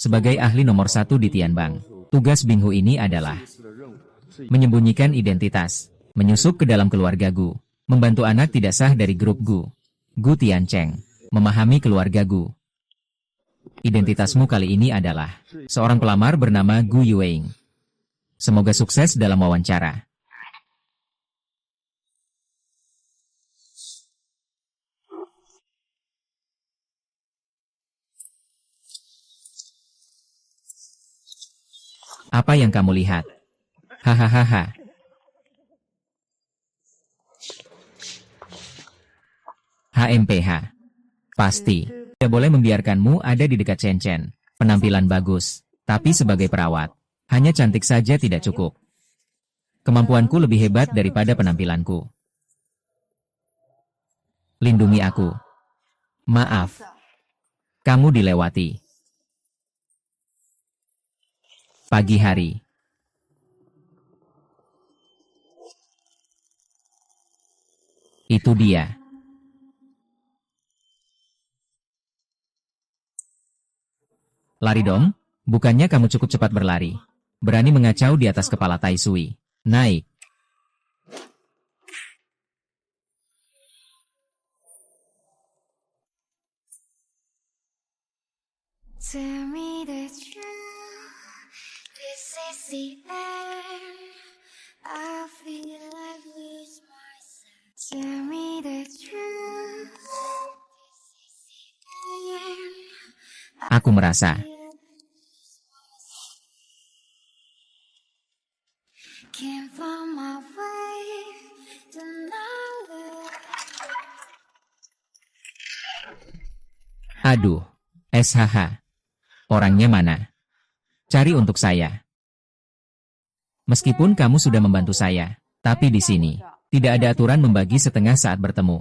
Sebagai ahli nomor 1 di Tianbang, tugas Binghu ini adalah menyembunyikan identitas, menyusup ke dalam keluarga Gu, membantu anak tidak sah dari grup Gu, Gu Tiancheng, memahami keluarga Gu. Identitasmu kali ini adalah seorang pelamar bernama Gu Yueing. Semoga sukses dalam wawancara. Apa yang kamu lihat? Hahaha. HMPH. Pasti. Tidak boleh membiarkanmu ada di dekat Chen Chen. Penampilan bagus. Tapi sebagai perawat, hanya cantik saja tidak cukup. Kemampuanku lebih hebat daripada penampilanku. Lindungi aku. Maaf. Kamu dilewati. Pagi hari. Itu dia. Lari dong, bukannya kamu cukup cepat berlari. Berani mengacau di atas kepala Tai Sui. Naik. Tell me the truth, this is the end. I feel like lose myself. Tell me the truth, this is the end. Aku merasa. Can't find my way to nowhere. Aduh, SHH. Orangnya mana? Cari untuk saya. Meskipun kamu sudah membantu saya, tapi di sini tidak ada aturan membagi setengah saat bertemu.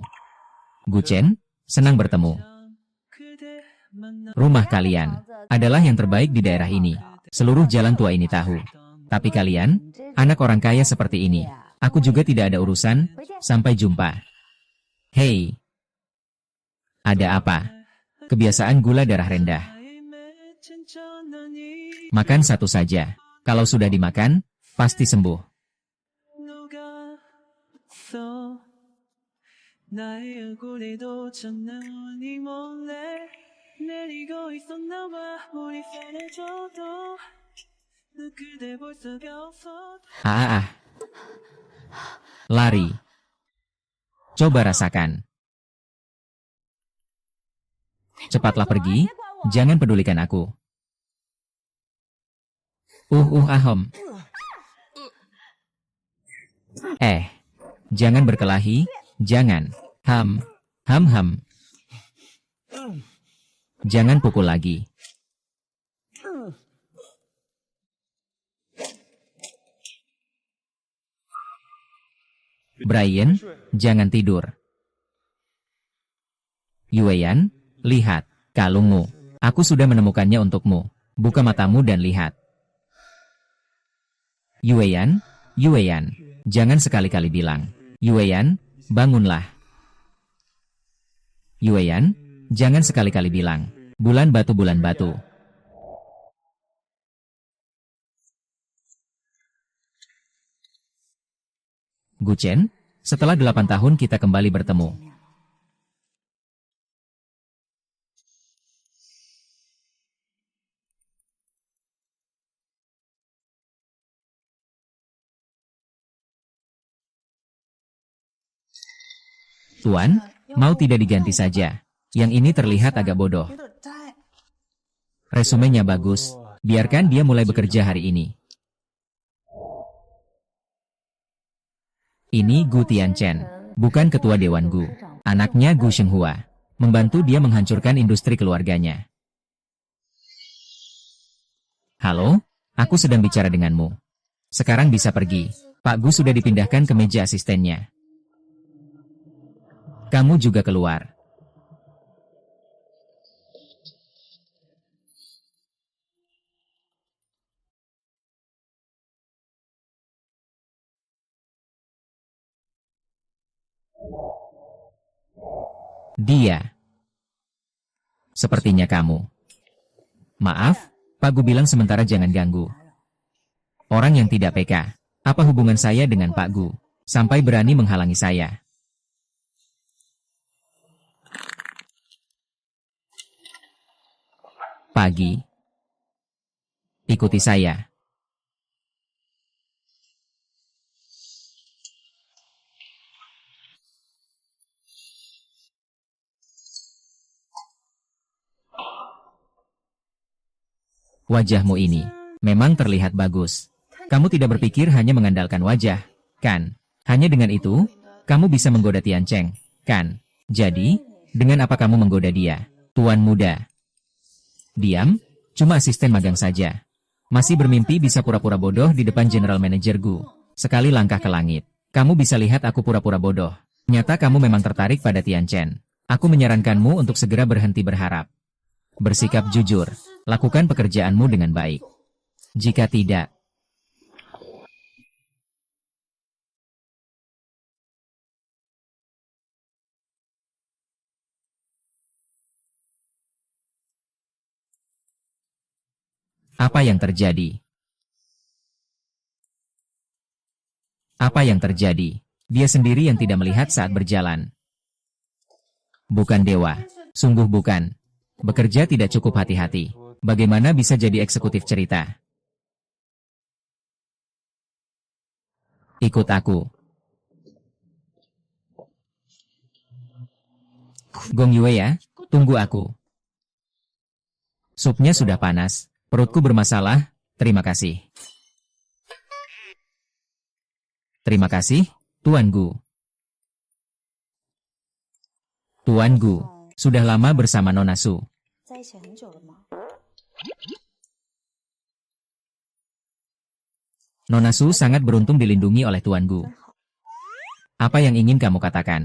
Gu Chen, senang bertemu. Rumah kalian adalah yang terbaik di daerah ini. Seluruh jalan tua ini tahu. Tapi kalian, anak orang kaya seperti ini, aku juga tidak ada urusan. Sampai jumpa. Hei. Ada apa? Kebiasaan gula darah rendah. Makan satu saja. Kalau sudah dimakan, pasti sembuh. Lari. Coba rasakan. Cepatlah pergi, jangan pedulikan aku. Ahom. Jangan berkelahi, jangan. Ham. Jangan pukul lagi. Brian, jangan tidur. Yueyan, lihat, kalungmu. Aku sudah menemukannya untukmu. Buka matamu dan lihat. Yueyan, jangan sekali-kali bilang. Yueyan, bangunlah. Yueyan, jangan sekali-kali bilang. Bulan batu. Gu Chen, setelah 8 tahun kita kembali bertemu. Tuan, mau tidak diganti saja? Yang ini terlihat agak bodoh. Resumenya bagus, biarkan dia mulai bekerja hari ini. Ini Gu Tianchen, bukan ketua Dewan Gu. Anaknya Gu Shenghua. Membantu dia menghancurkan industri keluarganya. Halo, aku sedang bicara denganmu. Sekarang bisa pergi. Pak Gu sudah dipindahkan ke meja asistennya. Kamu juga keluar. Dia. Sepertinya kamu. Maaf, Pak Gu bilang sementara jangan ganggu. Orang yang tidak peka. Apa hubungan saya dengan Pak Gu? Sampai berani menghalangi saya. Pagi. Ikuti saya. Wajahmu ini memang terlihat bagus. Kamu tidak berpikir hanya mengandalkan wajah, kan? Hanya dengan itu, kamu bisa menggoda Tian Cheng, kan? Jadi, dengan apa kamu menggoda dia, tuan muda? Diam, cuma asisten magang saja. Masih bermimpi bisa pura-pura bodoh di depan General Manager Gu. Sekali langkah ke langit, kamu bisa lihat aku pura-pura bodoh. Nyata kamu memang tertarik pada Tian Chen. Aku menyarankanmu untuk segera berhenti berharap. Bersikap jujur, lakukan pekerjaanmu dengan baik. Jika tidak, apa yang terjadi? Apa yang terjadi? Dia sendiri yang tidak melihat saat berjalan. Bukan dewa, sungguh bukan. Bekerja tidak cukup hati-hati. Bagaimana bisa jadi eksekutif cerita? Ikut aku. Gong Yue ya, tunggu aku. Supnya sudah panas, perutku bermasalah, terima kasih. Terima kasih, Tuan Gu. Tuan Gu, sudah lama bersama Nona Su. Nona Su sangat beruntung dilindungi oleh Tuan Gu. Apa yang ingin kamu katakan?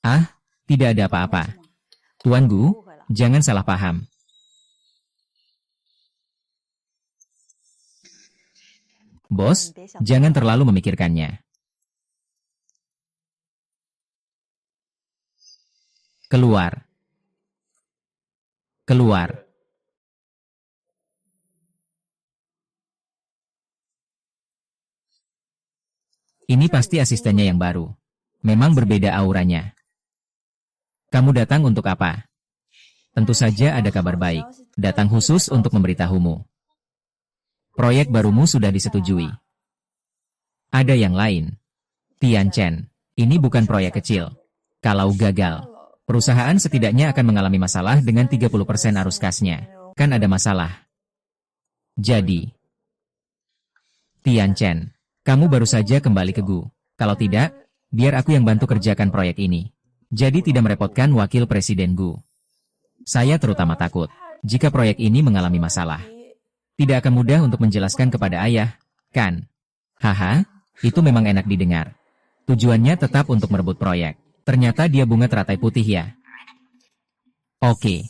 Ah, tidak ada apa-apa. Tuan Gu, jangan salah paham. Bos, jangan terlalu memikirkannya. Keluar. Keluar. Ini pasti asistennya yang baru. Memang berbeda auranya. Kamu datang untuk apa? Tentu saja ada kabar baik. Datang khusus untuk memberitahumu. Proyek barumu sudah disetujui. Ada yang lain. Tian Chen, ini bukan proyek kecil. Kalau gagal, perusahaan setidaknya akan mengalami masalah dengan 30% arus kasnya. Kan ada masalah. Jadi, Tian Chen, kamu baru saja kembali ke Gu. Kalau tidak, biar aku yang bantu kerjakan proyek ini. Jadi tidak merepotkan wakil presiden Gu. Saya terutama takut, jika proyek ini mengalami masalah. Tidak akan mudah untuk menjelaskan kepada ayah, kan? Haha, itu memang enak didengar. Tujuannya tetap untuk merebut proyek. Ternyata dia bunga teratai putih ya. Oke.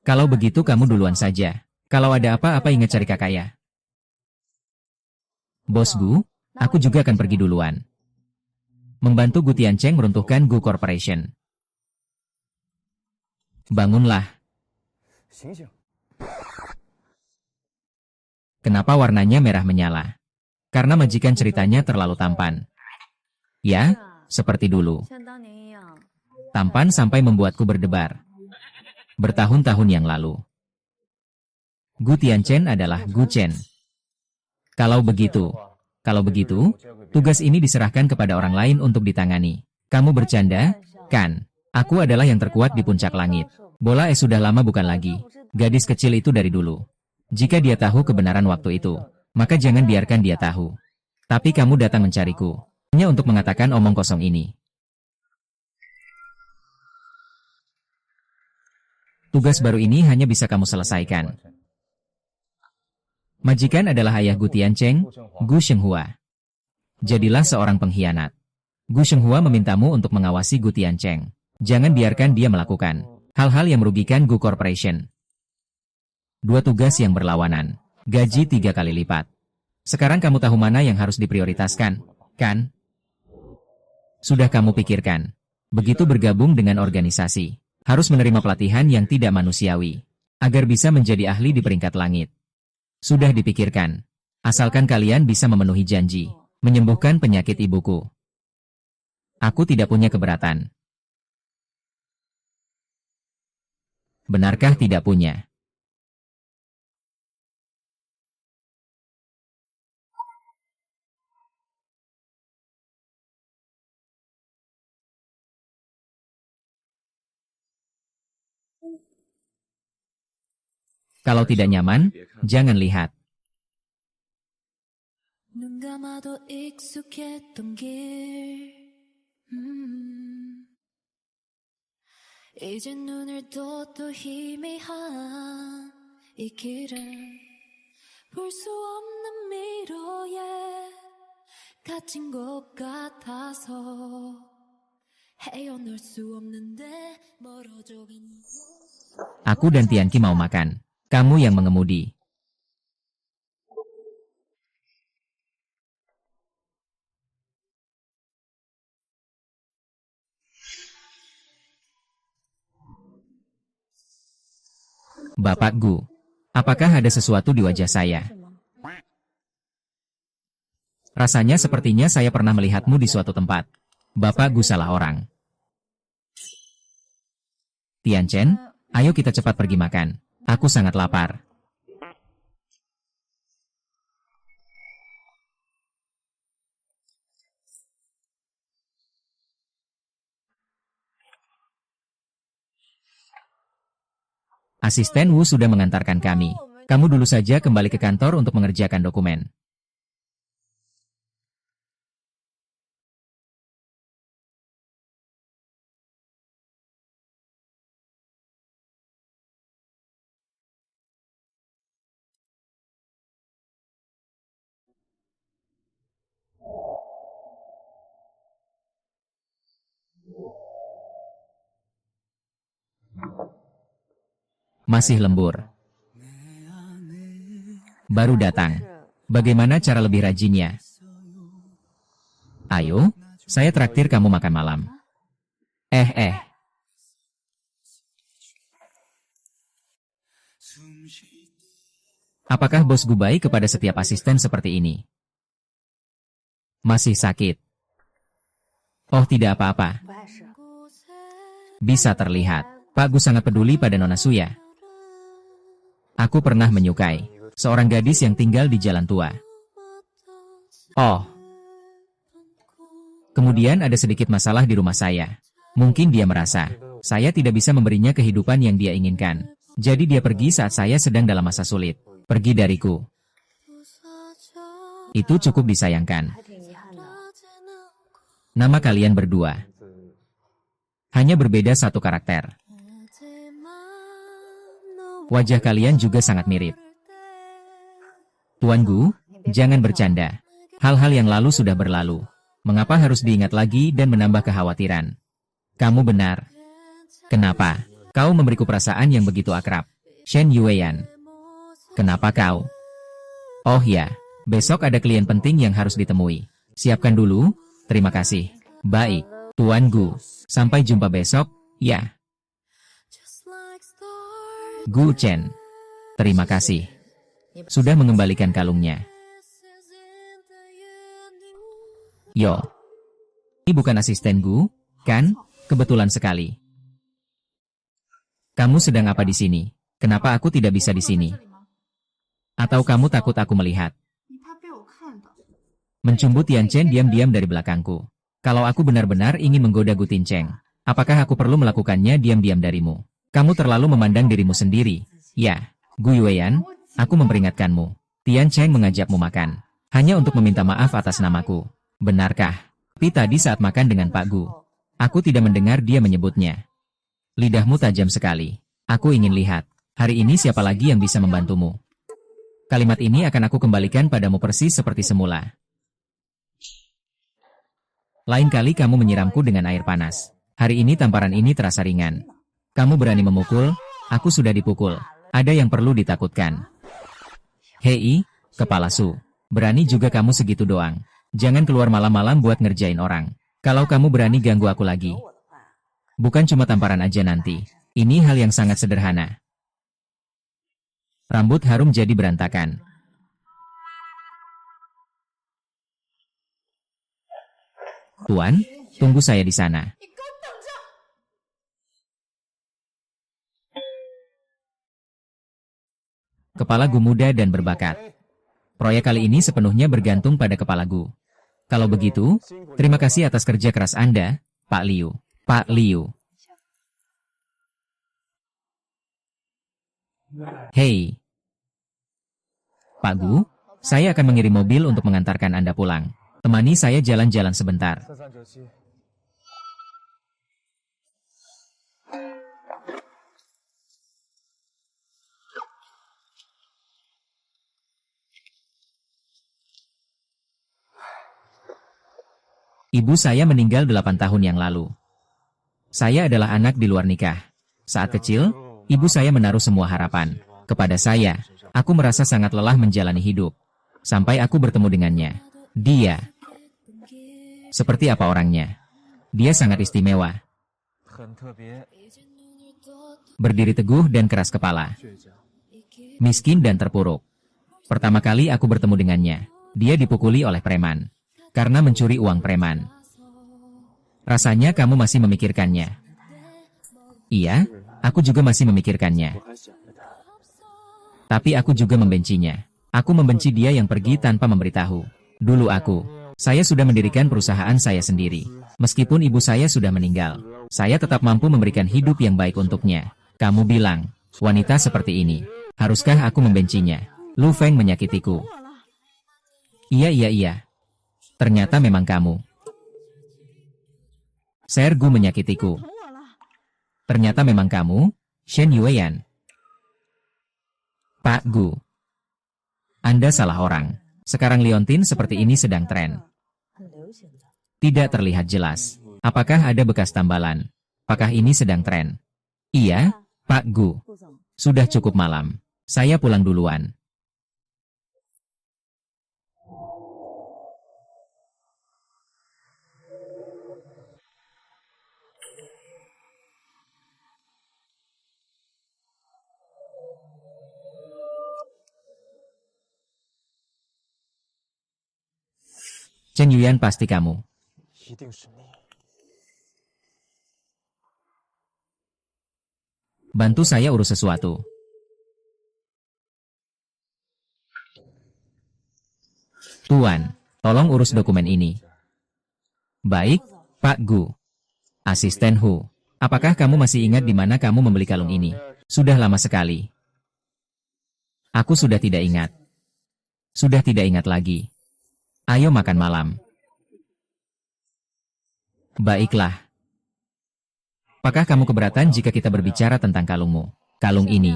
Kalau begitu kamu duluan saja. Kalau ada apa-apa ingat cari kakak ya. Bos Gu, aku juga akan pergi duluan. Membantu Gu Tiancheng meruntuhkan Gu Corporation. Bangunlah. Kenapa warnanya merah menyala? Karena majikan ceritanya terlalu tampan. Ya, seperti dulu. Tampan sampai membuatku berdebar. Bertahun-tahun yang lalu. Gu Tianchen adalah Gu Chen. Kalau begitu, tugas ini diserahkan kepada orang lain untuk ditangani. Kamu bercanda, kan? Aku adalah yang terkuat di puncak langit. Bola sudah lama bukan lagi. Gadis kecil itu dari dulu. Jika dia tahu kebenaran waktu itu, maka jangan biarkan dia tahu. Tapi kamu datang mencariku, hanya untuk mengatakan omong kosong ini. Tugas baru ini hanya bisa kamu selesaikan. Majikan adalah ayah Gu Tiancheng, Gu Shenghua. Jadilah seorang pengkhianat. Gu Shenghua memintamu untuk mengawasi Gu Tiancheng. Jangan biarkan dia melakukan hal-hal yang merugikan Gu Corporation. Dua tugas yang berlawanan. Gaji 3 kali lipat. Sekarang kamu tahu mana yang harus diprioritaskan, kan? Sudah kamu pikirkan. Begitu bergabung dengan organisasi, harus menerima pelatihan yang tidak manusiawi. Agar bisa menjadi ahli di peringkat langit. Sudah dipikirkan. Asalkan kalian bisa memenuhi janji. Menyembuhkan penyakit ibuku. Aku tidak punya keberatan. Benarkah tidak punya? Kalau tidak nyaman, jangan lihat. 눈 감아도 익숙했던 길 이제 눈을 떠도 희미한 이 길은 볼 수 없는 미로에 갇힌 것 같아서 헤어날 수 없는데 멀어져간 Aku dan Tianqi mau makan. Kamu yang mengemudi. Bapak Gu, apakah ada sesuatu di wajah saya? Rasanya sepertinya saya pernah melihatmu di suatu tempat. Bapak Gu salah orang. Tian Chen, ayo kita cepat pergi makan. Aku sangat lapar. Asisten Wu sudah mengantarkan kami. Kamu dulu saja kembali ke kantor untuk mengerjakan dokumen. Masih lembur. Baru datang. Bagaimana cara lebih rajinnya? Ayo, saya traktir kamu makan malam. Apakah bos Gu baik kepada setiap asisten seperti ini? Masih sakit. Oh, tidak apa-apa. Bisa terlihat, Pak Gu sangat peduli pada Nona Suya. Aku pernah menyukai seorang gadis yang tinggal di jalan tua. Oh. Kemudian ada sedikit masalah di rumah saya. Mungkin dia merasa saya tidak bisa memberinya kehidupan yang dia inginkan. Jadi dia pergi saat saya sedang dalam masa sulit. Pergi dariku. Itu cukup disayangkan. Nama kalian berdua hanya berbeda satu karakter. Wajah kalian juga sangat mirip. Tuan Gu, jangan bercanda. Hal-hal yang lalu sudah berlalu. Mengapa harus diingat lagi dan menambah kekhawatiran? Kamu benar. Kenapa? Kau memberiku perasaan yang begitu akrab. Shen Yueyan. Kenapa kau? Oh ya, besok ada klien penting yang harus ditemui. Siapkan dulu. Terima kasih. Baik, Tuan Gu. Sampai jumpa besok, ya. Gu Chen. Terima kasih. Sudah mengembalikan kalungnya. Yo. Ini bukan asisten Gu, kan? Kebetulan sekali. Kamu sedang apa di sini? Kenapa aku tidak bisa di sini? Atau kamu takut aku melihat? Mencumbu Tian Chen diam-diam dari belakangku. Kalau aku benar-benar ingin menggoda Gu Tincheng, apakah aku perlu melakukannya diam-diam darimu? Kamu terlalu memandang dirimu sendiri. Ya, Gu Yueyan, aku memperingatkanmu. Tian Cheng mengajakmu makan. Hanya untuk meminta maaf atas namaku. Benarkah? Tapi tadi saat makan dengan Pak Gu, aku tidak mendengar dia menyebutnya. Lidahmu tajam sekali. Aku ingin lihat, hari ini siapa lagi yang bisa membantumu. Kalimat ini akan aku kembalikan padamu persis seperti semula. Lain kali kamu menyiramku dengan air panas. Hari ini tamparan ini terasa ringan. Kamu berani memukul, aku sudah dipukul. Ada yang perlu ditakutkan. Hei, kepala Su. Berani juga kamu segitu doang. Jangan keluar malam-malam buat ngerjain orang. Kalau kamu berani ganggu aku lagi. Bukan cuma tamparan aja nanti. Ini hal yang sangat sederhana. Rambut Harum jadi berantakan. Tuan, tunggu saya di sana. Kepala Gu muda dan berbakat. Proyek kali ini sepenuhnya bergantung pada kepala Gu. Kalau begitu, terima kasih atas kerja keras Anda, Pak Liu. Pak Liu. Hei. Pak Gu, saya akan mengirim mobil untuk mengantarkan Anda pulang. Temani saya jalan-jalan sebentar. Ibu saya meninggal 8 tahun yang lalu. Saya adalah anak di luar nikah. Saat kecil, ibu saya menaruh semua harapan kepada saya. Aku merasa sangat lelah menjalani hidup. Sampai aku bertemu dengannya. Dia. Seperti apa orangnya? Dia sangat istimewa. Berdiri teguh dan keras kepala. Miskin dan terpuruk. Pertama kali aku bertemu dengannya, dia dipukuli oleh preman. Karena mencuri uang preman. Rasanya kamu masih memikirkannya. Iya, aku juga masih memikirkannya. Tapi aku juga membencinya. Aku membenci dia yang pergi tanpa memberitahu. Dulu saya sudah mendirikan perusahaan saya sendiri. Meskipun ibu saya sudah meninggal, saya tetap mampu memberikan hidup yang baik untuknya. Kamu bilang, wanita seperti ini, haruskah aku membencinya? Lu Feng menyakitiku. Iya. Ternyata memang kamu. Sergu menyakitiku. Ternyata memang kamu, Shen Yueyan. Pak Gu. Anda salah orang. Sekarang liontin seperti ini sedang tren. Tidak terlihat jelas. Apakah ada bekas tambalan? Apakah ini sedang tren? Iya, Pak Gu. Sudah cukup malam. Saya pulang duluan. Chen Yuyan pasti kamu. Bantu saya urus sesuatu. Tuan, tolong urus dokumen ini. Baik, Pak Gu. Asisten Hu. Apakah kamu masih ingat di mana kamu membeli kalung ini? Sudah lama sekali. Aku sudah tidak ingat. Sudah tidak ingat lagi. Ayo makan malam. Baiklah. Apakah kamu keberatan jika kita berbicara tentang kalungmu? Kalung ini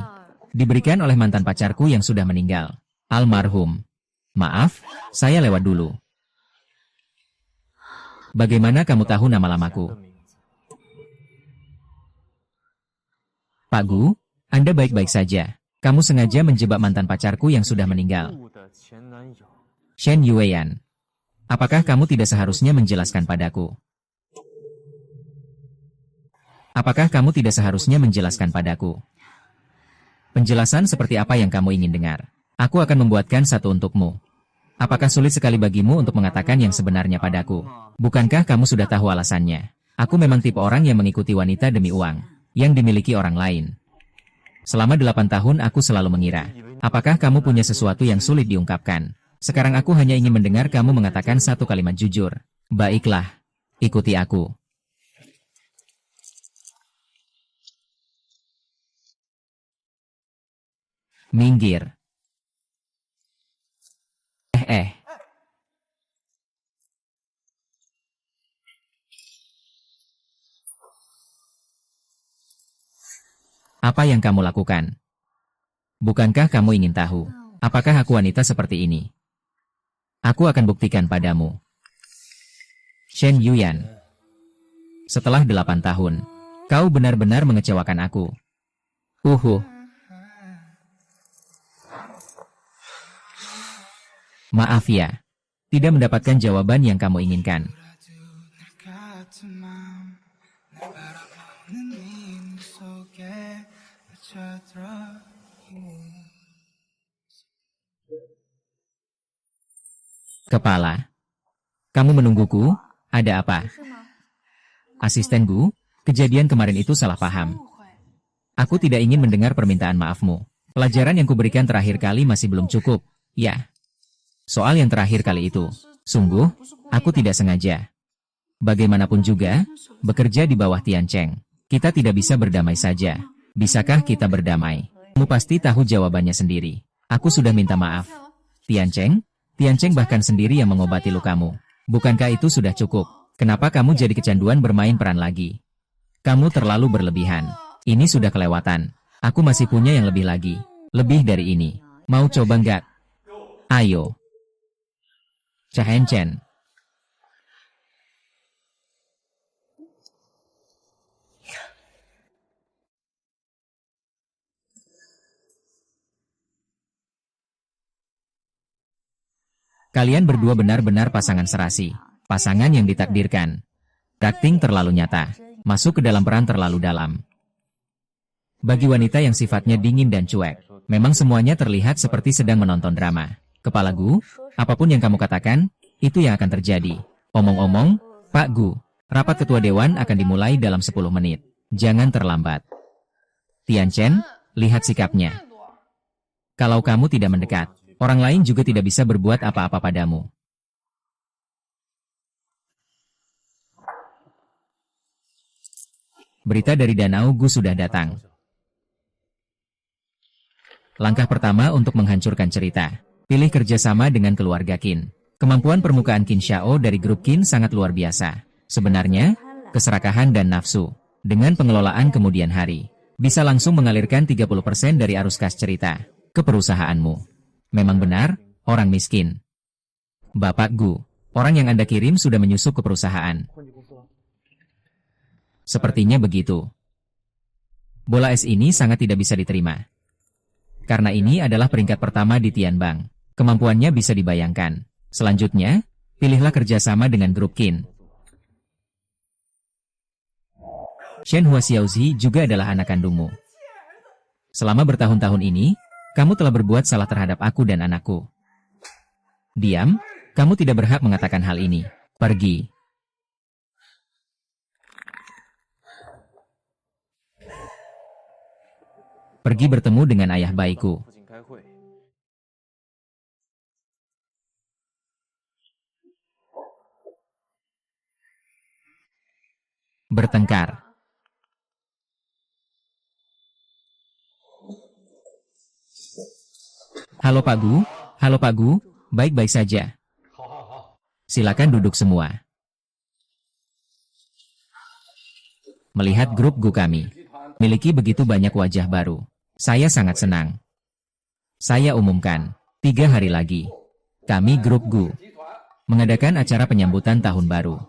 diberikan oleh mantan pacarku yang sudah meninggal. Almarhum. Maaf, saya lewat dulu. Bagaimana kamu tahu nama lamaku? Pak Gu, Anda baik-baik saja. Kamu sengaja menjebak mantan pacarku yang sudah meninggal. Shen Yueyan. Apakah kamu tidak seharusnya menjelaskan padaku? Apakah kamu tidak seharusnya menjelaskan padaku? Penjelasan seperti apa yang kamu ingin dengar? Aku akan membuatkan satu untukmu. Apakah sulit sekali bagimu untuk mengatakan yang sebenarnya padaku? Bukankah kamu sudah tahu alasannya? Aku memang tipe orang yang mengikuti wanita demi uang, yang dimiliki orang lain. Selama 8 tahun aku selalu mengira, apakah kamu punya sesuatu yang sulit diungkapkan? Sekarang aku hanya ingin mendengar kamu mengatakan satu kalimat jujur. Baiklah, ikuti aku. Minggir. Apa yang kamu lakukan? Bukankah kamu ingin tahu, apakah aku wanita seperti ini? Aku akan buktikan padamu. Shen Yuyan. Setelah 8 tahun, kau benar-benar mengecewakan aku. Maaf ya, tidak mendapatkan jawaban yang kamu inginkan. Kepala. Kamu menungguku? Ada apa? Asisten Gu, kejadian kemarin itu salah paham. Aku tidak ingin mendengar permintaan maafmu. Pelajaran yang kuberikan terakhir kali masih belum cukup. Ya. Soal yang terakhir kali itu. Sungguh, aku tidak sengaja. Bagaimanapun juga, bekerja di bawah Tian Cheng. Kita tidak bisa berdamai saja. Bisakah kita berdamai? Kamu pasti tahu jawabannya sendiri. Aku sudah minta maaf. Tian Cheng bahkan sendiri yang mengobati lukamu. Bukankah itu sudah cukup? Kenapa kamu jadi kecanduan bermain peran lagi? Kamu terlalu berlebihan. Ini sudah kelewatan. Aku masih punya yang lebih lagi. Lebih dari ini. Mau coba nggak? Ayo. Chahen Chen. Kalian berdua benar-benar pasangan serasi. Pasangan yang ditakdirkan. Akting terlalu nyata. Masuk ke dalam peran terlalu dalam. Bagi wanita yang sifatnya dingin dan cuek, memang semuanya terlihat seperti sedang menonton drama. Kepala Gu, apapun yang kamu katakan, itu yang akan terjadi. Omong-omong, Pak Gu, rapat ketua dewan akan dimulai dalam 10 menit. Jangan terlambat. Tian Chen, lihat sikapnya. Kalau kamu tidak mendekat, orang lain juga tidak bisa berbuat apa-apa padamu. Berita dari Danau Gu sudah datang. Langkah pertama untuk menghancurkan cerita. Pilih kerjasama dengan keluarga Qin. Kemampuan permukaan Qin Xiao dari grup Qin sangat luar biasa. Sebenarnya, keserakahan dan nafsu, dengan pengelolaan kemudian hari, bisa langsung mengalirkan 30% dari arus kas cerita ke perusahaanmu. Memang benar, orang miskin. Bapak Gu, orang yang Anda kirim sudah menyusup ke perusahaan. Sepertinya begitu. Bola es ini sangat tidak bisa diterima. Karena ini adalah peringkat pertama di Tianbang. Kemampuannya bisa dibayangkan. Selanjutnya, pilihlah kerjasama dengan grup Qin. Shen Hua Xiaozi juga adalah anak kandungmu. Selama bertahun-tahun ini, kamu telah berbuat salah terhadap aku dan anakku. Diam, kamu tidak berhak mengatakan hal ini. Pergi. Pergi bertemu dengan ayah bayiku. Bertengkar. Halo Pak Gu, baik-baik saja. Silakan duduk semua. Melihat grup Gu kami, miliki begitu banyak wajah baru. Saya sangat senang. Saya umumkan, 3 hari lagi, kami grup Gu mengadakan acara penyambutan tahun baru.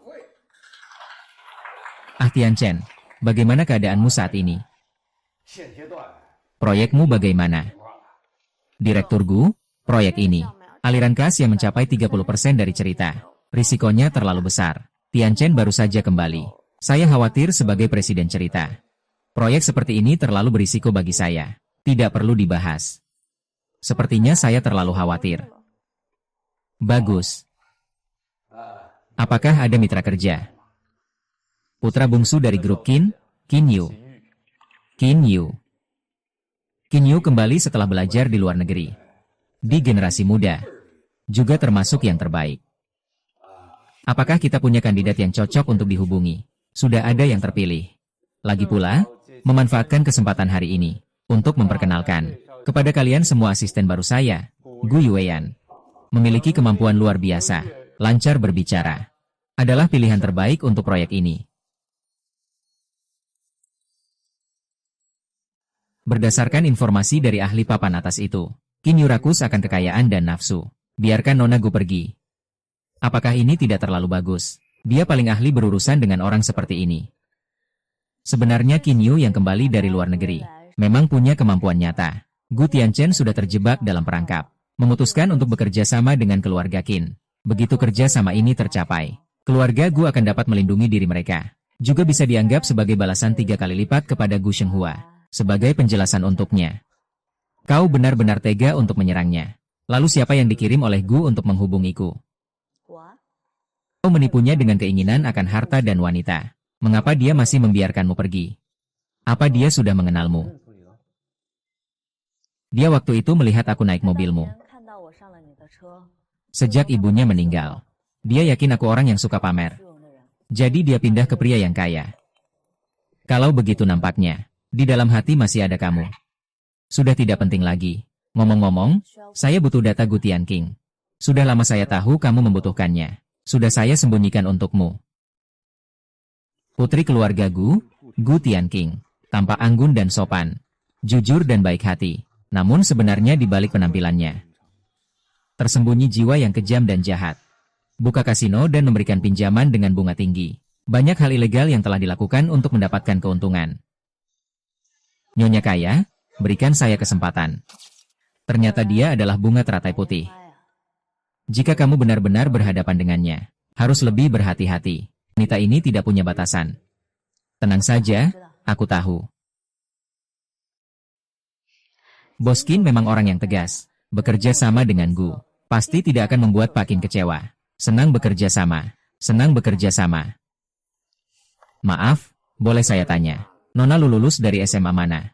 Tian Chen, bagaimana keadaanmu saat ini? Proyekmu bagaimana? Direktur Gu, proyek ini, aliran kas yang mencapai 30% dari cerita. Risikonya terlalu besar. Tian Chen baru saja kembali. Saya khawatir sebagai presiden cerita. Proyek seperti ini terlalu berisiko bagi saya. Tidak perlu dibahas. Sepertinya saya terlalu khawatir. Bagus. Apakah ada mitra kerja? Putra bungsu dari grup Qin, Qin Yu. Qin Yu kembali setelah belajar di luar negeri. Di generasi muda. Juga termasuk yang terbaik. Apakah kita punya kandidat yang cocok untuk dihubungi? Sudah ada yang terpilih. Lagi pula, memanfaatkan kesempatan hari ini untuk memperkenalkan kepada kalian semua asisten baru saya, Gu Yueyan. Memiliki kemampuan luar biasa, lancar berbicara. Adalah pilihan terbaik untuk proyek ini. Berdasarkan informasi dari ahli papan atas itu, Qin Yu rakus akan kekayaan dan nafsu. Biarkan Nona Gu pergi. Apakah ini tidak terlalu bagus? Dia paling ahli berurusan dengan orang seperti ini. Sebenarnya Qin Yu yang kembali dari luar negeri memang punya kemampuan nyata. Gu Tianchen sudah terjebak dalam perangkap. Memutuskan untuk bekerja sama dengan keluarga Qin. Begitu kerja sama ini tercapai, keluarga Gu akan dapat melindungi diri mereka. Juga bisa dianggap sebagai balasan 3 kali lipat kepada Gu Shenghua. Sebagai penjelasan untuknya. Kau benar-benar tega untuk menyerangnya. Lalu siapa yang dikirim oleh Gu untuk menghubungiku? Kau menipunya dengan keinginan akan harta dan wanita. Mengapa dia masih membiarkanmu pergi? Apa dia sudah mengenalmu? Dia waktu itu melihat aku naik mobilmu. Sejak ibunya meninggal, dia yakin aku orang yang suka pamer. Jadi dia pindah ke pria yang kaya. Kalau begitu nampaknya, di dalam hati masih ada kamu. Sudah tidak penting lagi. Ngomong-ngomong, saya butuh data Gu Tianqing. Sudah lama saya tahu kamu membutuhkannya. Sudah saya sembunyikan untukmu. Putri keluarga Gu Tianqing, tampak anggun dan sopan, jujur dan baik hati. Namun sebenarnya di balik penampilannya tersembunyi jiwa yang kejam dan jahat. Buka kasino dan memberikan pinjaman dengan bunga tinggi. Banyak hal ilegal yang telah dilakukan untuk mendapatkan keuntungan. Nyonya kaya, berikan saya kesempatan. Ternyata dia adalah bunga teratai putih. Jika kamu benar-benar berhadapan dengannya, harus lebih berhati-hati. Wanita ini tidak punya batasan. Tenang saja, aku tahu. Boskin memang orang yang tegas. Bekerja sama dengan Gu pasti tidak akan membuat Pakin kecewa. Senang bekerja sama. Senang bekerja sama. Maaf, boleh saya tanya, Nona lulus dari SMA mana?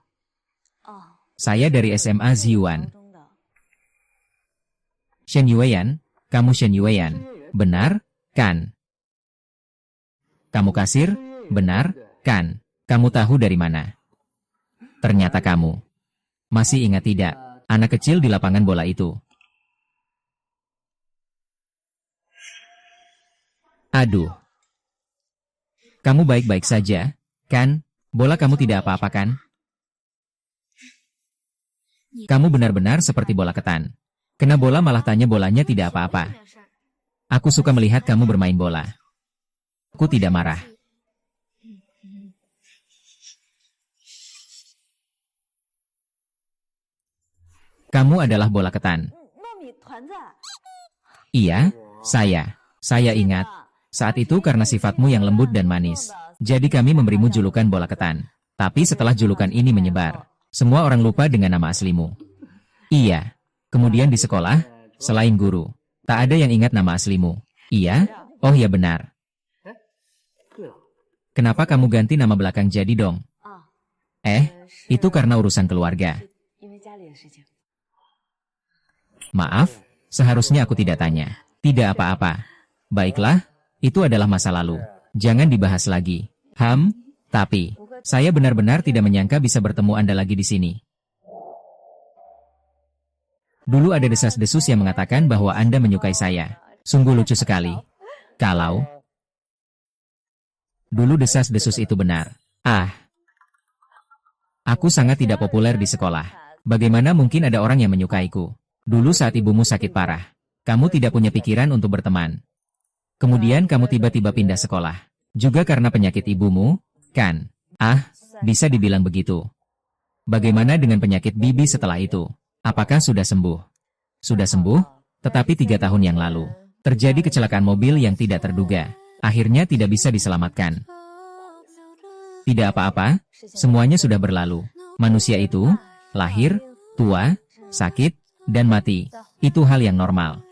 Saya dari SMA Ziyuan. Shen Yueyan, kamu Shen Yueyan, benar, kan? Kamu kasir, benar, kan? Kamu tahu dari mana? Ternyata kamu. Masih ingat tidak, anak kecil di lapangan bola itu? Aduh. Kamu baik-baik saja, kan? Bola kamu tidak apa-apa kan? Kamu benar-benar seperti bola ketan. Kena bola malah tanya bolanya tidak apa-apa. Aku suka melihat kamu bermain bola. Aku tidak marah. Kamu adalah bola ketan. Iya, saya ingat. Saat itu karena sifatmu yang lembut dan manis. Jadi kami memberimu julukan bola ketan. Tapi setelah julukan ini menyebar, semua orang lupa dengan nama aslimu. Iya. Kemudian di sekolah, selain guru, tak ada yang ingat nama aslimu. Iya? Oh ya benar. Kenapa kamu ganti nama belakang jadi dong? Itu karena urusan keluarga. Maaf, seharusnya aku tidak tanya. Tidak apa-apa. Baiklah. Itu adalah masa lalu. Jangan dibahas lagi. Tapi, saya benar-benar tidak menyangka bisa bertemu Anda lagi di sini. Dulu ada desas-desus yang mengatakan bahwa Anda menyukai saya. Sungguh lucu sekali. Kalau dulu desas-desus itu benar. Aku sangat tidak populer di sekolah. Bagaimana mungkin ada orang yang menyukaiku? Dulu saat ibumu sakit parah, kamu tidak punya pikiran untuk berteman. Kemudian kamu tiba-tiba pindah sekolah. Juga karena penyakit ibumu, kan? Bisa dibilang begitu. Bagaimana dengan penyakit bibi setelah itu? Apakah sudah sembuh? Sudah sembuh, tetapi 3 tahun yang lalu, terjadi kecelakaan mobil yang tidak terduga. Akhirnya tidak bisa diselamatkan. Tidak apa-apa, semuanya sudah berlalu. Manusia itu, lahir, tua, sakit, dan mati. Itu hal yang normal.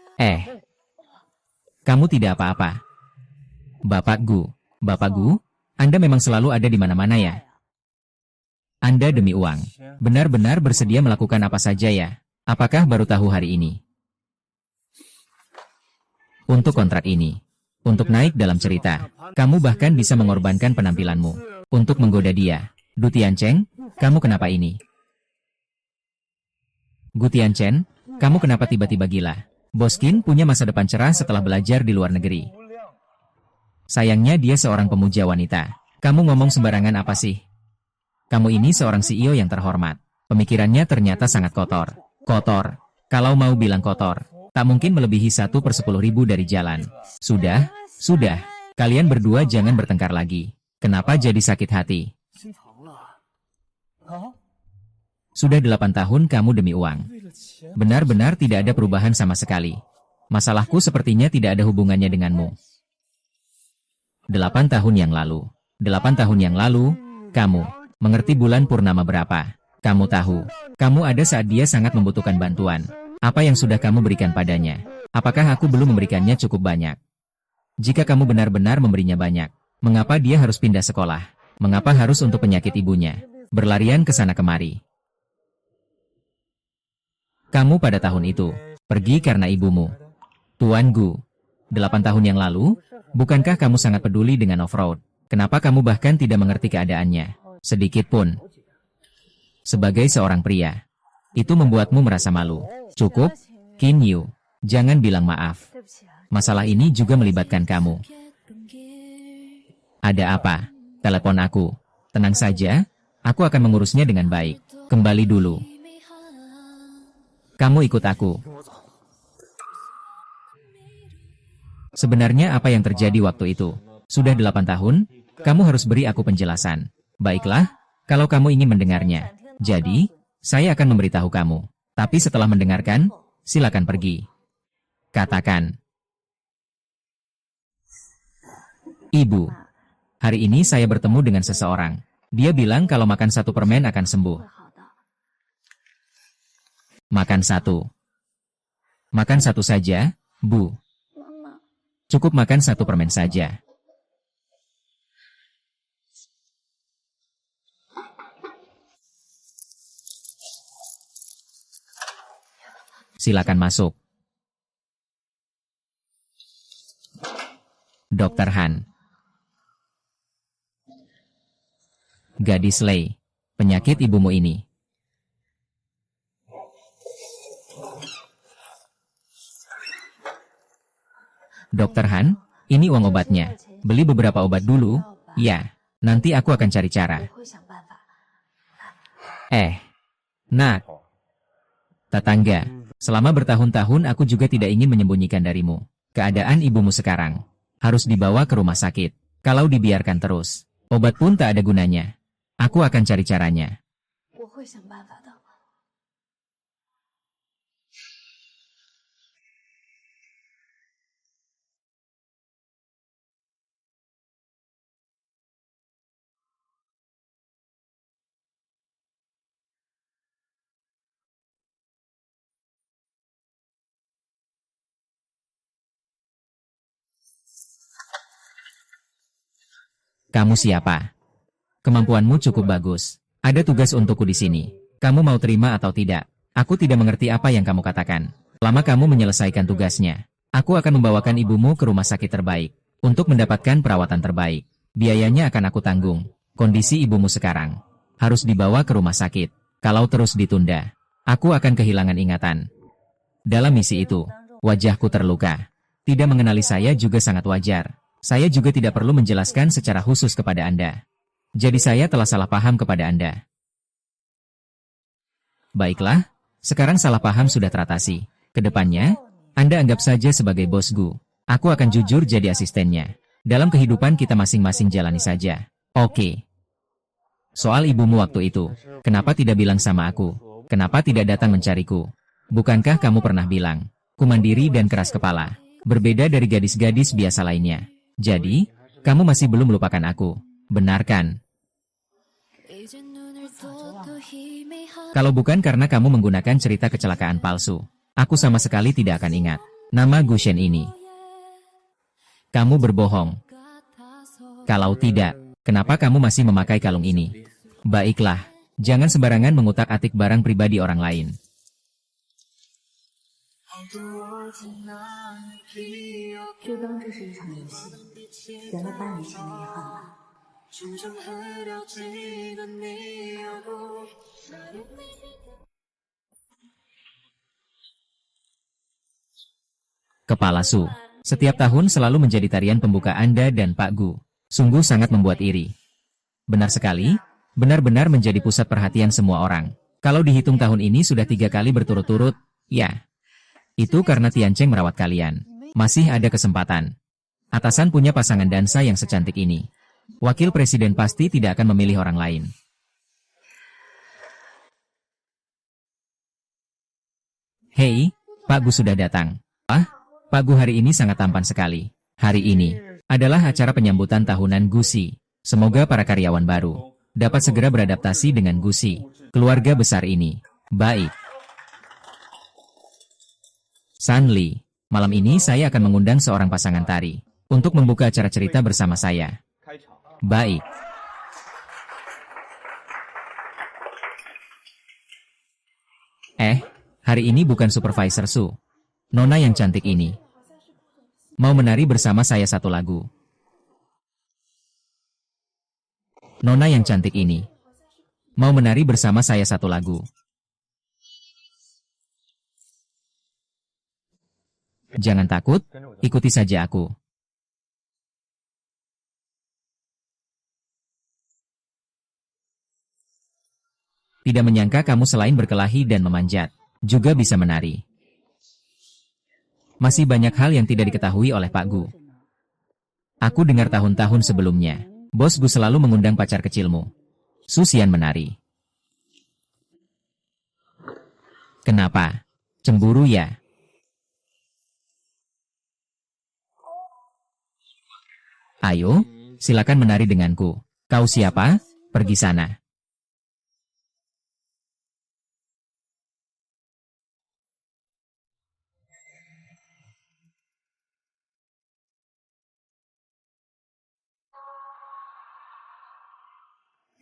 Kamu tidak apa-apa. Bapak Gu, Anda memang selalu ada di mana-mana ya? Anda demi uang, benar-benar bersedia melakukan apa saja ya? Apakah baru tahu hari ini? Untuk kontrak ini, untuk naik dalam cerita, kamu bahkan bisa mengorbankan penampilanmu untuk menggoda dia. Du Tiancheng, kamu kenapa ini? Gu Tianchen, kamu kenapa tiba-tiba gila? Boskin punya masa depan cerah setelah belajar di luar negeri. Sayangnya dia seorang pemuja wanita. Kamu ngomong sembarangan apa sih? Kamu ini seorang CEO yang terhormat. Pemikirannya ternyata sangat kotor. Kotor. Kalau mau bilang kotor, tak mungkin melebihi 1/10.000 dari jalan. Sudah. Kalian berdua jangan bertengkar lagi. Kenapa jadi sakit hati? Sudah 8 tahun kamu demi uang. Benar-benar tidak ada perubahan sama sekali. Masalahku sepertinya tidak ada hubungannya denganmu. 8 tahun yang lalu. 8 tahun yang lalu, kamu mengerti bulan purnama berapa? Kamu tahu, kamu ada saat dia sangat membutuhkan bantuan. Apa yang sudah kamu berikan padanya? Apakah aku belum memberikannya cukup banyak? Jika kamu benar-benar memberinya banyak, mengapa dia harus pindah sekolah? Mengapa harus untuk penyakit ibunya? Berlarian ke sana kemari. Kamu pada tahun itu, pergi karena ibumu. Tuan Gu, 8 tahun yang lalu, bukankah kamu sangat peduli dengan off-road? Kenapa kamu bahkan tidak mengerti keadaannya? Sedikit pun. Sebagai seorang pria, itu membuatmu merasa malu. Cukup, Qin Yu. Jangan bilang maaf. Masalah ini juga melibatkan kamu. Ada apa? Telepon aku. Tenang saja, aku akan mengurusnya dengan baik. Kembali dulu. Kamu ikut aku. Sebenarnya apa yang terjadi waktu itu? Sudah 8 tahun, kamu harus beri aku penjelasan. Baiklah, kalau kamu ingin mendengarnya. Jadi, saya akan memberitahu kamu. Tapi setelah mendengarkan, silakan pergi. Katakan. Ibu, hari ini saya bertemu dengan seseorang. Dia bilang kalau makan 1 permen akan sembuh. Makan 1. Makan 1 saja, Bu. Cukup makan 1 permen saja. Silakan masuk. Dr. Han. Gadis Lei, penyakit ibumu ini. Dr. Han, ini uang obatnya. Beli beberapa obat dulu. Ya, nanti aku akan cari cara. Nak. Tetangga, selama bertahun-tahun aku juga tidak ingin menyembunyikan darimu. Keadaan ibumu sekarang harus dibawa ke rumah sakit. Kalau dibiarkan terus, obat pun tak ada gunanya. Aku akan cari caranya. Kamu siapa? Kemampuanmu cukup bagus. Ada tugas untukku di sini. Kamu mau terima atau tidak? Aku tidak mengerti apa yang kamu katakan. Lama kamu menyelesaikan tugasnya. Aku akan membawakan ibumu ke rumah sakit terbaik untuk mendapatkan perawatan terbaik. Biayanya akan aku tanggung. Kondisi ibumu sekarang harus dibawa ke rumah sakit. Kalau terus ditunda, aku akan kehilangan ingatan. Dalam misi itu, wajahku terluka. Tidak mengenali saya juga sangat wajar. Saya juga tidak perlu menjelaskan secara khusus kepada Anda. Jadi saya telah salah paham kepada Anda. Baiklah, sekarang salah paham sudah teratasi. Kedepannya, Anda anggap saja sebagai bos Gu. Aku akan jujur jadi asistennya. Dalam kehidupan kita masing-masing jalani saja. Oke. Soal ibumu waktu itu, kenapa tidak bilang sama aku? Kenapa tidak datang mencariku? Bukankah kamu pernah bilang, ku mandiri dan keras kepala, berbeda dari gadis-gadis biasa lainnya. Jadi, kamu masih belum melupakan aku. Benar kan? Kalau bukan karena kamu menggunakan cerita kecelakaan palsu, aku sama sekali tidak akan ingat nama Gu Shen ini. Kamu berbohong. Kalau tidak, kenapa kamu masih memakai kalung ini? Baiklah, jangan sembarangan mengutak-atik barang pribadi orang lain. Kepala Su, setiap tahun selalu menjadi tarian pembuka Anda dan Pak Gu. Sungguh sangat membuat iri. Benar sekali, benar-benar menjadi pusat perhatian semua orang. Kalau dihitung tahun ini sudah 3 kali berturut-turut, ya. Itu karena Tian Cheng merawat kalian. Masih ada kesempatan. Atasan punya pasangan dansa yang secantik ini. Wakil presiden pasti tidak akan memilih orang lain. Hei, Pak Gu sudah datang. Pak Gu hari ini sangat tampan sekali. Hari ini adalah acara penyambutan tahunan Gusi. Semoga para karyawan baru dapat segera beradaptasi dengan Gusi, keluarga besar ini. Baik. San Li, malam ini saya akan mengundang seorang pasangan tari. untuk membuka acara cerita bersama saya. Baik. Hari ini bukan Supervisor Su. Nona yang cantik ini. Mau menari bersama saya satu lagu. Nona yang cantik ini. Mau menari bersama saya satu lagu. Jangan takut, ikuti saja aku. Tidak menyangka kamu selain berkelahi dan memanjat, juga bisa menari. Masih banyak hal yang tidak diketahui oleh Pak Gu. Aku dengar tahun-tahun sebelumnya, Bos Gu selalu mengundang pacar kecilmu, Su Xian, menari. Kenapa? Cemburu ya? Ayo, silakan menari denganku. Kau siapa? Pergi sana.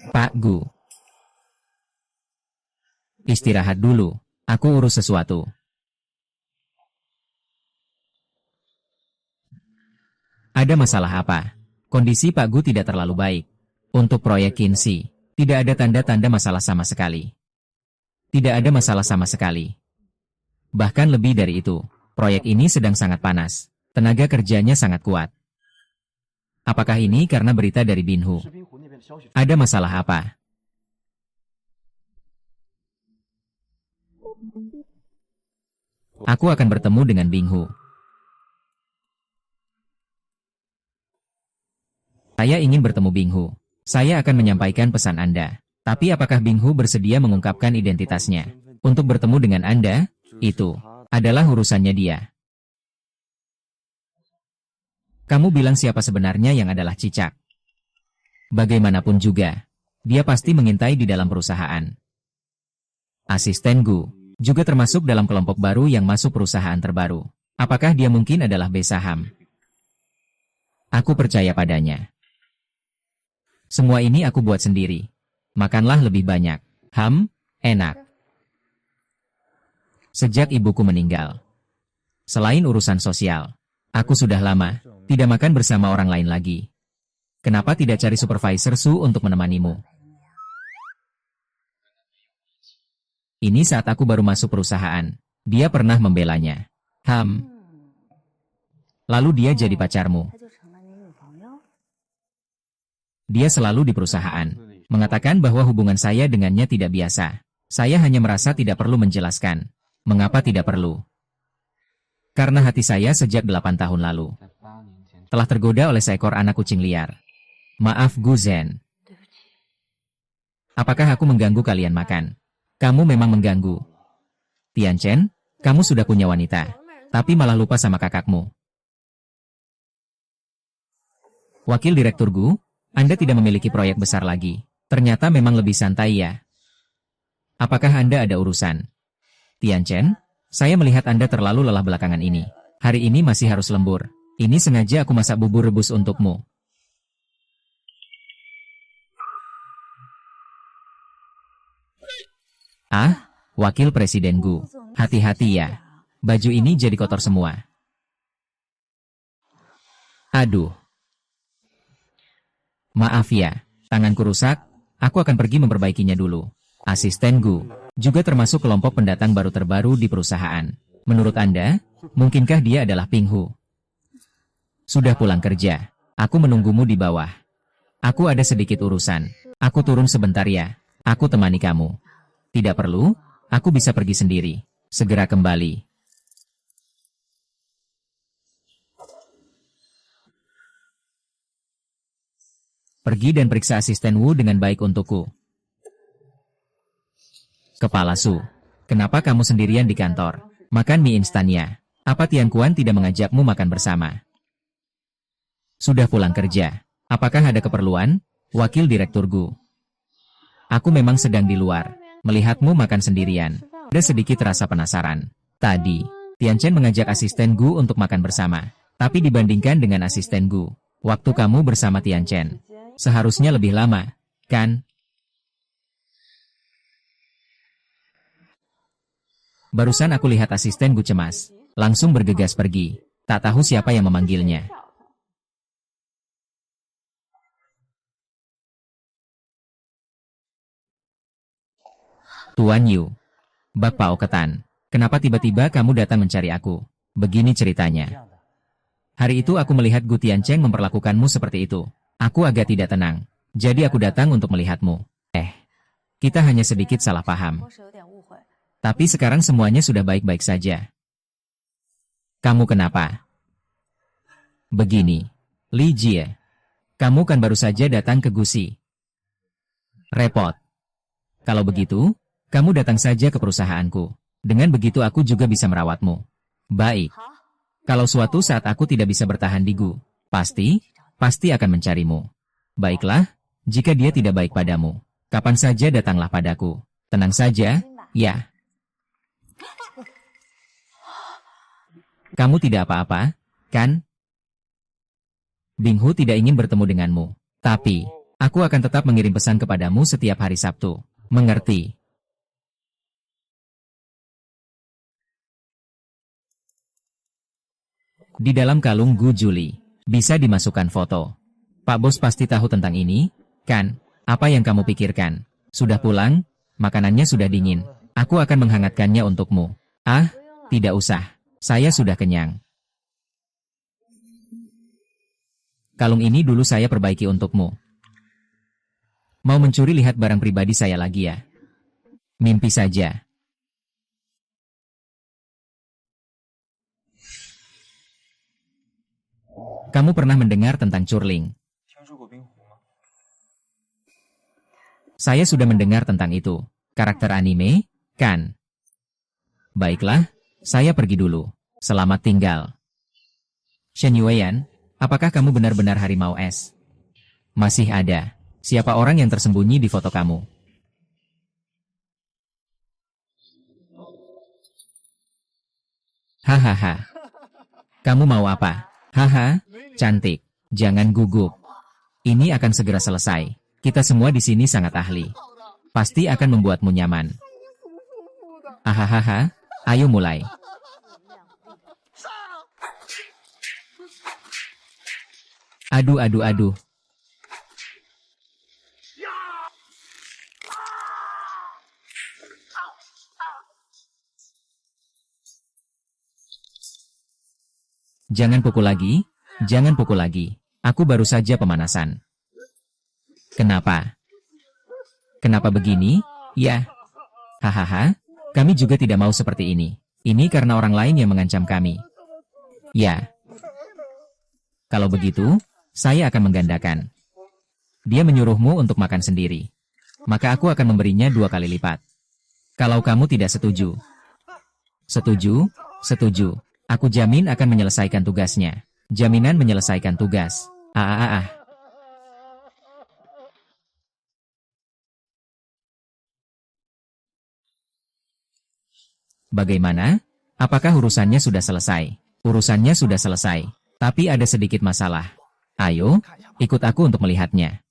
Pak Gu. Istirahat dulu, aku urus sesuatu. Ada masalah apa? Kondisi Pak Gu tidak terlalu baik. Untuk proyek Kinsi, tidak ada tanda-tanda masalah sama sekali. Tidak ada masalah sama sekali. Bahkan lebih dari itu, proyek ini sedang sangat panas. Tenaga kerjanya sangat kuat. Apakah ini karena berita dari Binhu? Ada masalah apa? Aku akan bertemu dengan Binghu. Saya ingin bertemu Binghu. Saya akan menyampaikan pesan Anda. Tapi apakah Binghu bersedia mengungkapkan identitasnya? Untuk bertemu dengan Anda, itu adalah urusannya dia. Kamu bilang siapa sebenarnya yang adalah cicak? Bagaimanapun juga, dia pasti mengintai di dalam perusahaan. Asisten Gu juga termasuk dalam kelompok baru yang masuk perusahaan terbaru. Apakah dia mungkin adalah Besaham? Aku percaya padanya. Semua ini aku buat sendiri. Makanlah lebih banyak. Enak. Sejak ibuku meninggal. Selain urusan sosial, aku sudah lama tidak makan bersama orang lain lagi. Kenapa tidak cari supervisor Su untuk menemanimu? Ini saat aku baru masuk perusahaan. Dia pernah membelanya. Lalu dia jadi pacarmu. Dia selalu di perusahaan, mengatakan bahwa hubungan saya dengannya tidak biasa. Saya hanya merasa tidak perlu menjelaskan. Mengapa tidak perlu? Karena hati saya sejak 8 tahun lalu telah tergoda oleh seekor anak kucing liar. Maaf Gu Zhen. Apakah aku mengganggu kalian makan? Kamu memang mengganggu. Tian Chen, kamu sudah punya wanita, tapi malah lupa sama kakakmu. Wakil Direktur Gu, Anda tidak memiliki proyek besar lagi. Ternyata memang lebih santai ya. Apakah Anda ada urusan? Tian Chen, saya melihat Anda terlalu lelah belakangan ini. Hari ini masih harus lembur. Ini sengaja aku masak bubur rebus untukmu. Wakil Presiden Gu. Hati-hati ya. Baju ini jadi kotor semua. Aduh. Maaf ya, tanganku rusak. Aku akan pergi memperbaikinya dulu. Asisten Gu juga termasuk kelompok pendatang baru terbaru di perusahaan. Menurut Anda, mungkinkah dia adalah Pinghu? Sudah pulang kerja. Aku menunggumu di bawah. Aku ada sedikit urusan. Aku turun sebentar ya. Aku temani kamu. Tidak perlu, aku bisa pergi sendiri. Segera kembali. Pergi dan periksa asisten Wu dengan baik untukku. Kepala Su, kenapa kamu sendirian di kantor? Makan mie instannya. Apa Tian Kuan tidak mengajakmu makan bersama? Sudah pulang kerja. Apakah ada keperluan? Wakil Direktur Gu. Aku memang sedang di luar. Melihatmu makan sendirian. Ada sedikit rasa penasaran. Tadi, Tian Chen mengajak asisten Gu untuk makan bersama. Tapi dibandingkan dengan asisten Gu, waktu kamu bersama Tian Chen, seharusnya lebih lama, kan? Barusan aku lihat asisten Gu cemas, langsung bergegas pergi. Tak tahu siapa yang memanggilnya. Tuan Yu, Bak Pao Ketan, kenapa tiba-tiba kamu datang mencari aku? Begini ceritanya. Hari itu aku melihat Gu Tiancheng memperlakukanmu seperti itu. Aku agak tidak tenang. Jadi aku datang untuk melihatmu. Kita hanya sedikit salah paham. Tapi sekarang semuanya sudah baik-baik saja. Kamu kenapa? Begini, Li Jie. Kamu kan baru saja datang ke Gusi. Repot. Kalau begitu, kamu datang saja ke perusahaanku. Dengan begitu aku juga bisa merawatmu. Baik. Kalau suatu saat aku tidak bisa bertahan di Gu, pasti akan mencarimu. Baiklah, jika dia tidak baik padamu, kapan saja datanglah padaku. Tenang saja, ya. Kamu tidak apa-apa, kan? Bing Hu tidak ingin bertemu denganmu. Tapi, aku akan tetap mengirim pesan kepadamu setiap hari Sabtu. Mengerti? Di dalam kalung Gu Juli, bisa dimasukkan foto. Pak Bos pasti tahu tentang ini, kan? Apa yang kamu pikirkan? Sudah pulang? Makanannya sudah dingin. Aku akan menghangatkannya untukmu. Ah, tidak usah. Saya sudah kenyang. Kalung ini dulu saya perbaiki untukmu. Mau mencuri lihat barang pribadi saya lagi ya? Mimpi saja. Kamu pernah mendengar tentang curling? Saya sudah mendengar tentang itu. Karakter anime, kan? Baiklah, saya pergi dulu. Selamat tinggal. Shen Yueyan, apakah kamu benar-benar harimau es? Masih ada. Siapa orang yang tersembunyi di foto kamu? Hahaha. Kamu mau apa? Haha, cantik. Jangan gugup. Ini akan segera selesai. Kita semua di sini sangat ahli. Pasti akan membuatmu nyaman. Hahaha, ayo mulai. Aduh, aduh, aduh. Jangan pukul lagi, jangan pukul lagi. Aku baru saja pemanasan. Kenapa? Kenapa begini? Ya. Hahaha, kami juga tidak mau seperti ini. Ini karena orang lain yang mengancam kami. Ya. Kalau begitu, saya akan menggandakan. Dia menyuruhmu untuk makan sendiri. Maka aku akan memberinya 2 kali lipat. Kalau kamu tidak setuju. Setuju? Setuju. Aku jamin akan menyelesaikan tugasnya. Jaminan menyelesaikan tugas. Bagaimana? Apakah urusannya sudah selesai? Urusannya sudah selesai. Tapi ada sedikit masalah. Ayo, ikut aku untuk melihatnya.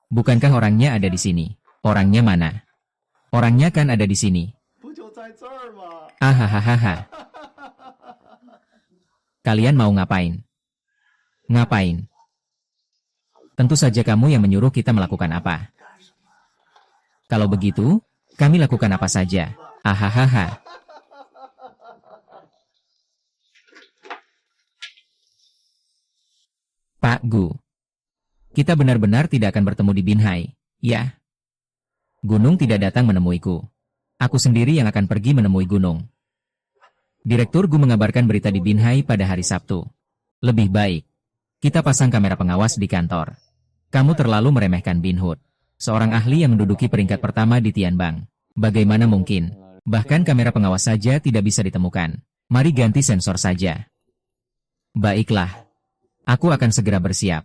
Bukankah orangnya ada di sini? Orangnya mana? Orangnya kan ada di sini. Ahahaha. Kalian mau ngapain? Ngapain? Tentu saja kamu yang menyuruh kita melakukan apa. Kalau begitu, kami lakukan apa saja. Ahahaha. Pak Gu. Kita benar-benar tidak akan bertemu di Binhai, ya? Gunung tidak datang menemuiku. Aku sendiri yang akan pergi menemui Gunung. Direktur Gu mengabarkan berita di Binhai pada hari Sabtu. Lebih baik, kita pasang kamera pengawas di kantor. Kamu terlalu meremehkan Bin Hud, seorang ahli yang menduduki peringkat pertama di Tianbang. Bagaimana mungkin? Bahkan kamera pengawas saja tidak bisa ditemukan. Mari ganti sensor saja. Baiklah. Aku akan segera bersiap.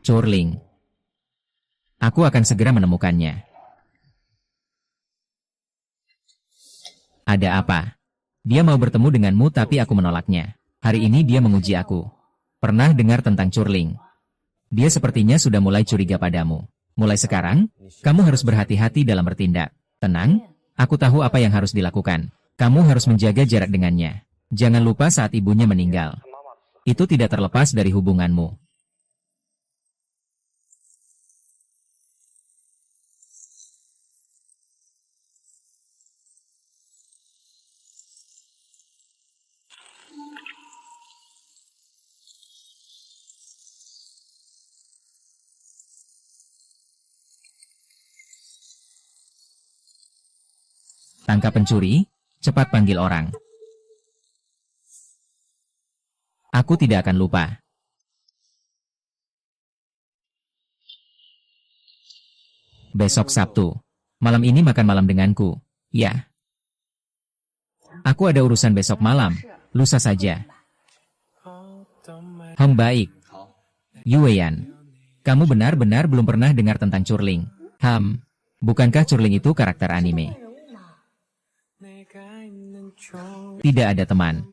Curling. Aku akan segera menemukannya. Ada apa? Dia mau bertemu denganmu tapi aku menolaknya. Hari ini dia menguji aku. Pernah dengar tentang curling? Dia sepertinya sudah mulai curiga padamu. Mulai sekarang, kamu harus berhati-hati dalam bertindak. Tenang, aku tahu apa yang harus dilakukan. Kamu harus menjaga jarak dengannya. Jangan lupa saat ibunya meninggal. Itu tidak terlepas dari hubunganmu. Tangkap pencuri, cepat panggil orang. Aku tidak akan lupa. Besok Sabtu. Malam ini makan malam denganku. Ya. Aku ada urusan besok malam. Lusa saja. Baik. Yueyan. Kamu benar-benar belum pernah dengar tentang curling. Bukankah curling itu karakter anime? Tidak ada teman.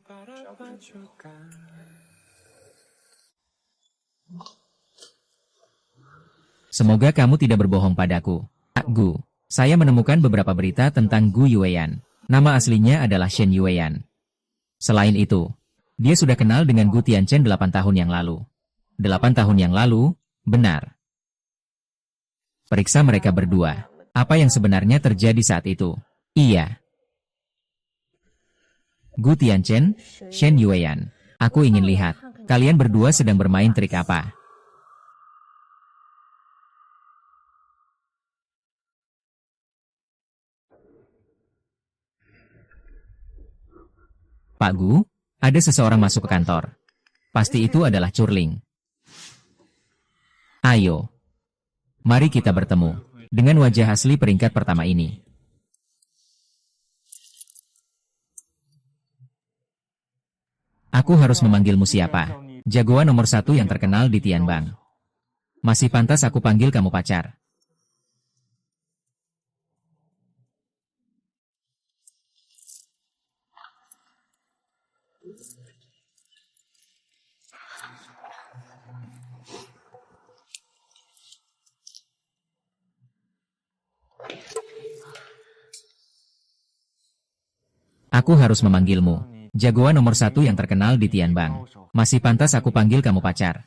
Semoga kamu tidak berbohong padaku. Gu, saya menemukan beberapa berita tentang Gu Yueyan. Nama aslinya adalah Shen Yueyan. Selain itu, dia sudah kenal dengan Gu Tianchen 8 tahun yang lalu. 8 tahun yang lalu, benar. Periksa mereka berdua. Apa yang sebenarnya terjadi saat itu? Iya. Gu Tianchen, Shen Yueyan. Aku ingin lihat, kalian berdua sedang bermain trik apa? Pak Gu, ada seseorang masuk ke kantor. Pasti itu adalah curling. Ayo. Mari kita bertemu. Dengan wajah asli peringkat pertama ini. Aku harus memanggilmu siapa? Jagoan nomor 1 yang terkenal di Tianbang. Masih pantas aku panggil kamu pacar. Aku harus memanggilmu. Jagoan nomor 1 yang terkenal di Tianbang. Masih pantas aku panggil kamu pacar.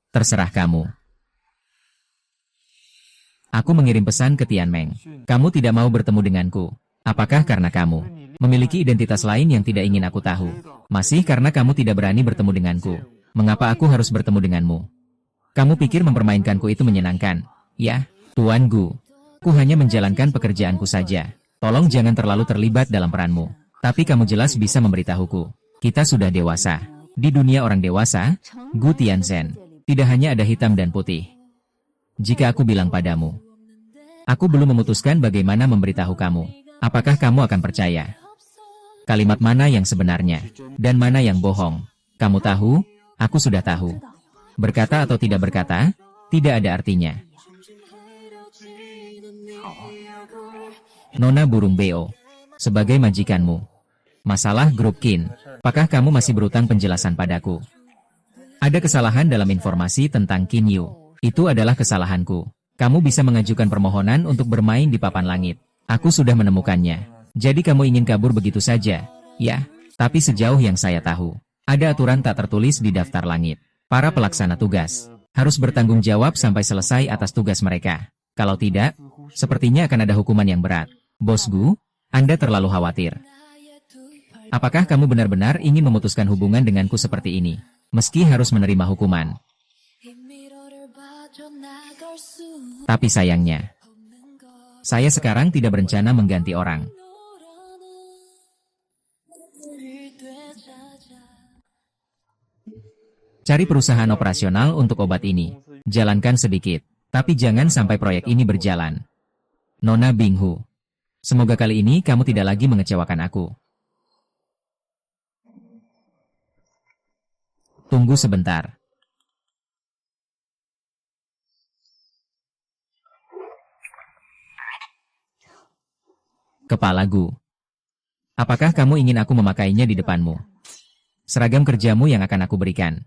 Terserah kamu. Aku mengirim pesan ke Tianmeng. Kamu tidak mau bertemu denganku. Apakah karena kamu memiliki identitas lain yang tidak ingin aku tahu? Masih karena kamu tidak berani bertemu denganku? Mengapa aku harus bertemu denganmu? Kamu pikir mempermainkanku itu menyenangkan? Ya, Tuan Gu. Ku hanya menjalankan pekerjaanku saja. Tolong jangan terlalu terlibat dalam peranmu. Tapi kamu jelas bisa memberitahuku. Kita sudah dewasa. Di dunia orang dewasa, Gu Tianzhen, tidak hanya ada hitam dan putih. Jika aku bilang padamu, aku belum memutuskan bagaimana memberitahu kamu. Apakah kamu akan percaya? Kalimat mana yang sebenarnya, dan mana yang bohong? Kamu tahu, aku sudah tahu. Berkata atau tidak berkata, tidak ada artinya. Nona Burung Beo, sebagai majikanmu. Masalah grup Qin, apakah kamu masih berutang penjelasan padaku? Ada kesalahan dalam informasi tentang Qin Yu. Itu adalah kesalahanku. Kamu bisa mengajukan permohonan untuk bermain di papan langit. Aku sudah menemukannya. Jadi kamu ingin kabur begitu saja? Ya, tapi sejauh yang saya tahu, ada aturan tak tertulis di daftar langit. Para pelaksana tugas harus bertanggung jawab sampai selesai atas tugas mereka. Kalau tidak, sepertinya akan ada hukuman yang berat. Bos Gu, Anda terlalu khawatir. Apakah kamu benar-benar ingin memutuskan hubungan denganku seperti ini, meski harus menerima hukuman? Tapi sayangnya, saya sekarang tidak berencana mengganti orang. Cari perusahaan operasional untuk obat ini. Jalankan sedikit, tapi jangan sampai proyek ini berjalan. Nona Binghu. Semoga kali ini kamu tidak lagi mengecewakan aku. Tunggu sebentar. Kepala Gu. Apakah kamu ingin aku memakainya di depanmu? Seragam kerjamu yang akan aku berikan.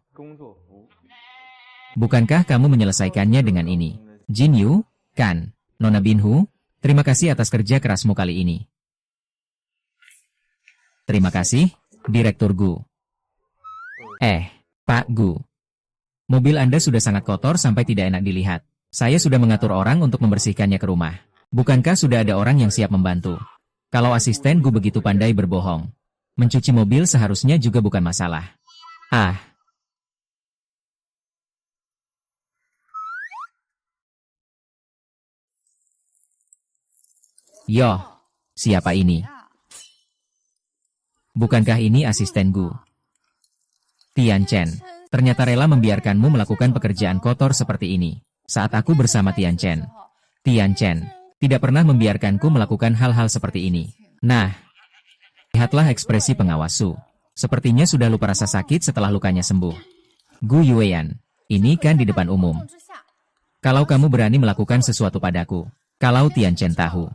Bukankah kamu menyelesaikannya dengan ini? Jin Yu, kan? Nona Binhu, terima kasih atas kerja kerasmu kali ini. Terima kasih, Direktur Gu. Pak Gu. Mobil Anda sudah sangat kotor sampai tidak enak dilihat. Saya sudah mengatur orang untuk membersihkannya ke rumah. Bukankah sudah ada orang yang siap membantu? Kalau asisten Gu begitu pandai berbohong, mencuci mobil seharusnya juga bukan masalah. Yoh, siapa ini? Bukankah ini asisten Gu? Tian Chen, ternyata rela membiarkanmu melakukan pekerjaan kotor seperti ini. Saat aku bersama Tian Chen, tidak pernah membiarkanku melakukan hal-hal seperti ini. Nah, lihatlah ekspresi pengawas Su. Sepertinya sudah lupa rasa sakit setelah lukanya sembuh. Gu Yueyan, ini kan di depan umum. Kalau kamu berani melakukan sesuatu padaku, kalau Tian Chen tahu,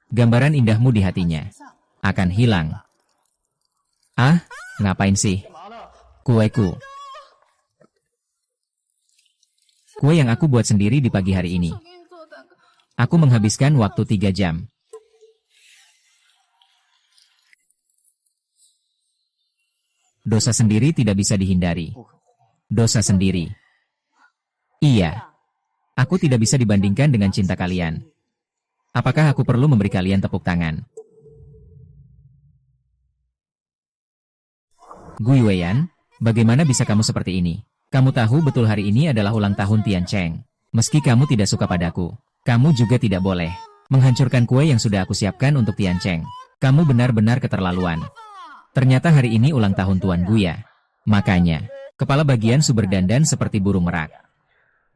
gambaran indahmu di hatinya akan hilang. Ngapain sih? Kueku. Kue yang aku buat sendiri di pagi hari ini. Aku menghabiskan waktu 3 jam. Dosa sendiri tidak bisa dihindari. Dosa sendiri. Iya. Aku tidak bisa dibandingkan dengan cinta kalian. Apakah aku perlu memberi kalian tepuk tangan? Gu Yueyan, bagaimana bisa kamu seperti ini? Kamu tahu betul hari ini adalah ulang tahun Tian Cheng. Meski kamu tidak suka padaku, kamu juga tidak boleh menghancurkan kue yang sudah aku siapkan untuk Tian Cheng. Kamu benar-benar keterlaluan. Ternyata hari ini ulang tahun Tuan Gu ya. Makanya, kepala bagian Su berdandan seperti burung merak.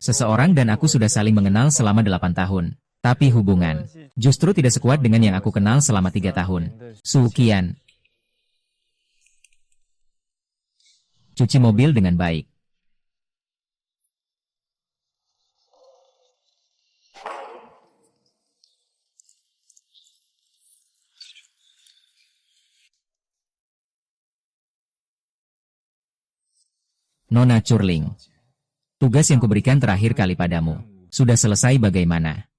Seseorang dan aku sudah saling mengenal selama 8 tahun. Tapi hubungan justru tidak sekuat dengan yang aku kenal selama 3 tahun. Su Qian. Cuci mobil dengan baik. Nona Curling. Tugas yang kuberikan terakhir kali padamu. Sudah selesai bagaimana?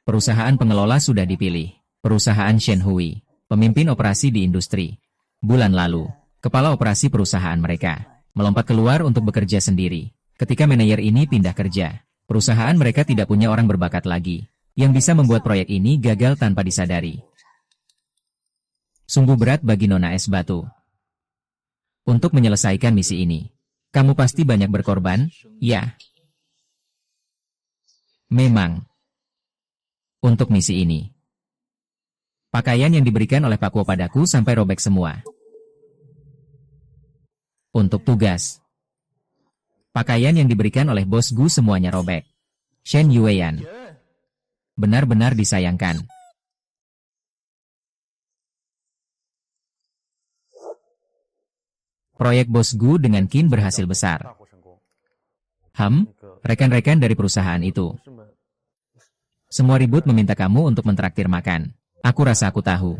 Perusahaan pengelola sudah dipilih. Perusahaan Shenhui. Pemimpin operasi di industri. Bulan lalu, kepala operasi perusahaan mereka melompat keluar untuk bekerja sendiri. Ketika manajer ini pindah kerja, perusahaan mereka tidak punya orang berbakat lagi yang bisa membuat proyek ini gagal tanpa disadari. Sungguh berat bagi Nona Es Batu untuk menyelesaikan misi ini. Kamu pasti banyak berkorban, ya? Memang. Untuk misi ini, pakaian yang diberikan oleh Pak Kuo padaku sampai robek semua. Untuk tugas, pakaian yang diberikan oleh bos Gu semuanya robek. Shen Yueyan. Benar-benar disayangkan. Proyek bos Gu dengan Qin berhasil besar. Rekan-rekan dari perusahaan itu. Semua ribut meminta kamu untuk mentraktir makan. Aku rasa aku tahu.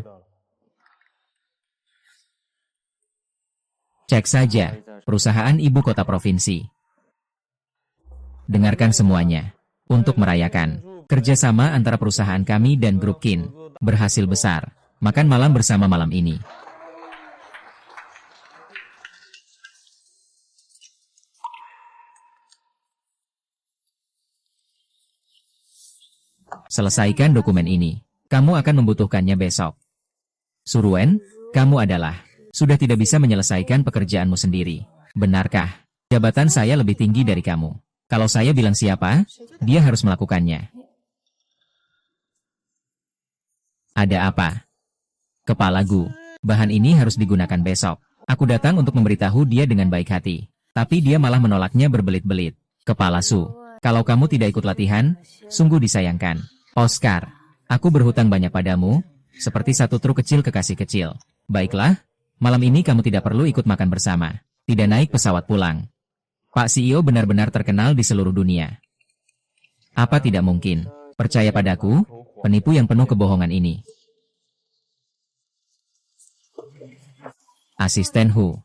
Cek saja, perusahaan ibu kota provinsi. Dengarkan semuanya. Untuk merayakan kerjasama antara perusahaan kami dan grup Qin berhasil besar. Makan malam bersama malam ini. Selesaikan dokumen ini. Kamu akan membutuhkannya besok. Suruen, kamu sudah tidak bisa menyelesaikan pekerjaanmu sendiri. Benarkah? Jabatan saya lebih tinggi dari kamu. Kalau saya bilang siapa, dia harus melakukannya. Ada apa? Kepala Gu, bahan ini harus digunakan besok. Aku datang untuk memberitahu dia dengan baik hati. Tapi dia malah menolaknya berbelit-belit. Kepala Su, kalau kamu tidak ikut latihan, sungguh disayangkan. Oscar, aku berhutang banyak padamu, seperti satu truk kecil kekasih kecil. Baiklah, malam ini kamu tidak perlu ikut makan bersama. Tidak naik pesawat pulang. Pak CEO benar-benar terkenal di seluruh dunia. Apa tidak mungkin? Percaya padaku, penipu yang penuh kebohongan ini. Asisten Hu.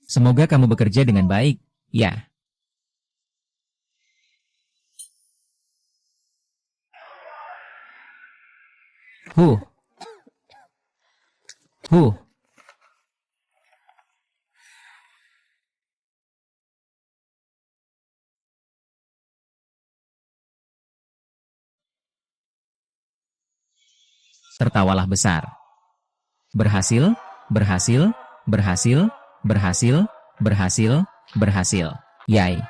Semoga kamu bekerja dengan baik, ya. Hu. Hu. Tertawalah besar. Berhasil, berhasil, berhasil, berhasil, berhasil, berhasil. Yay.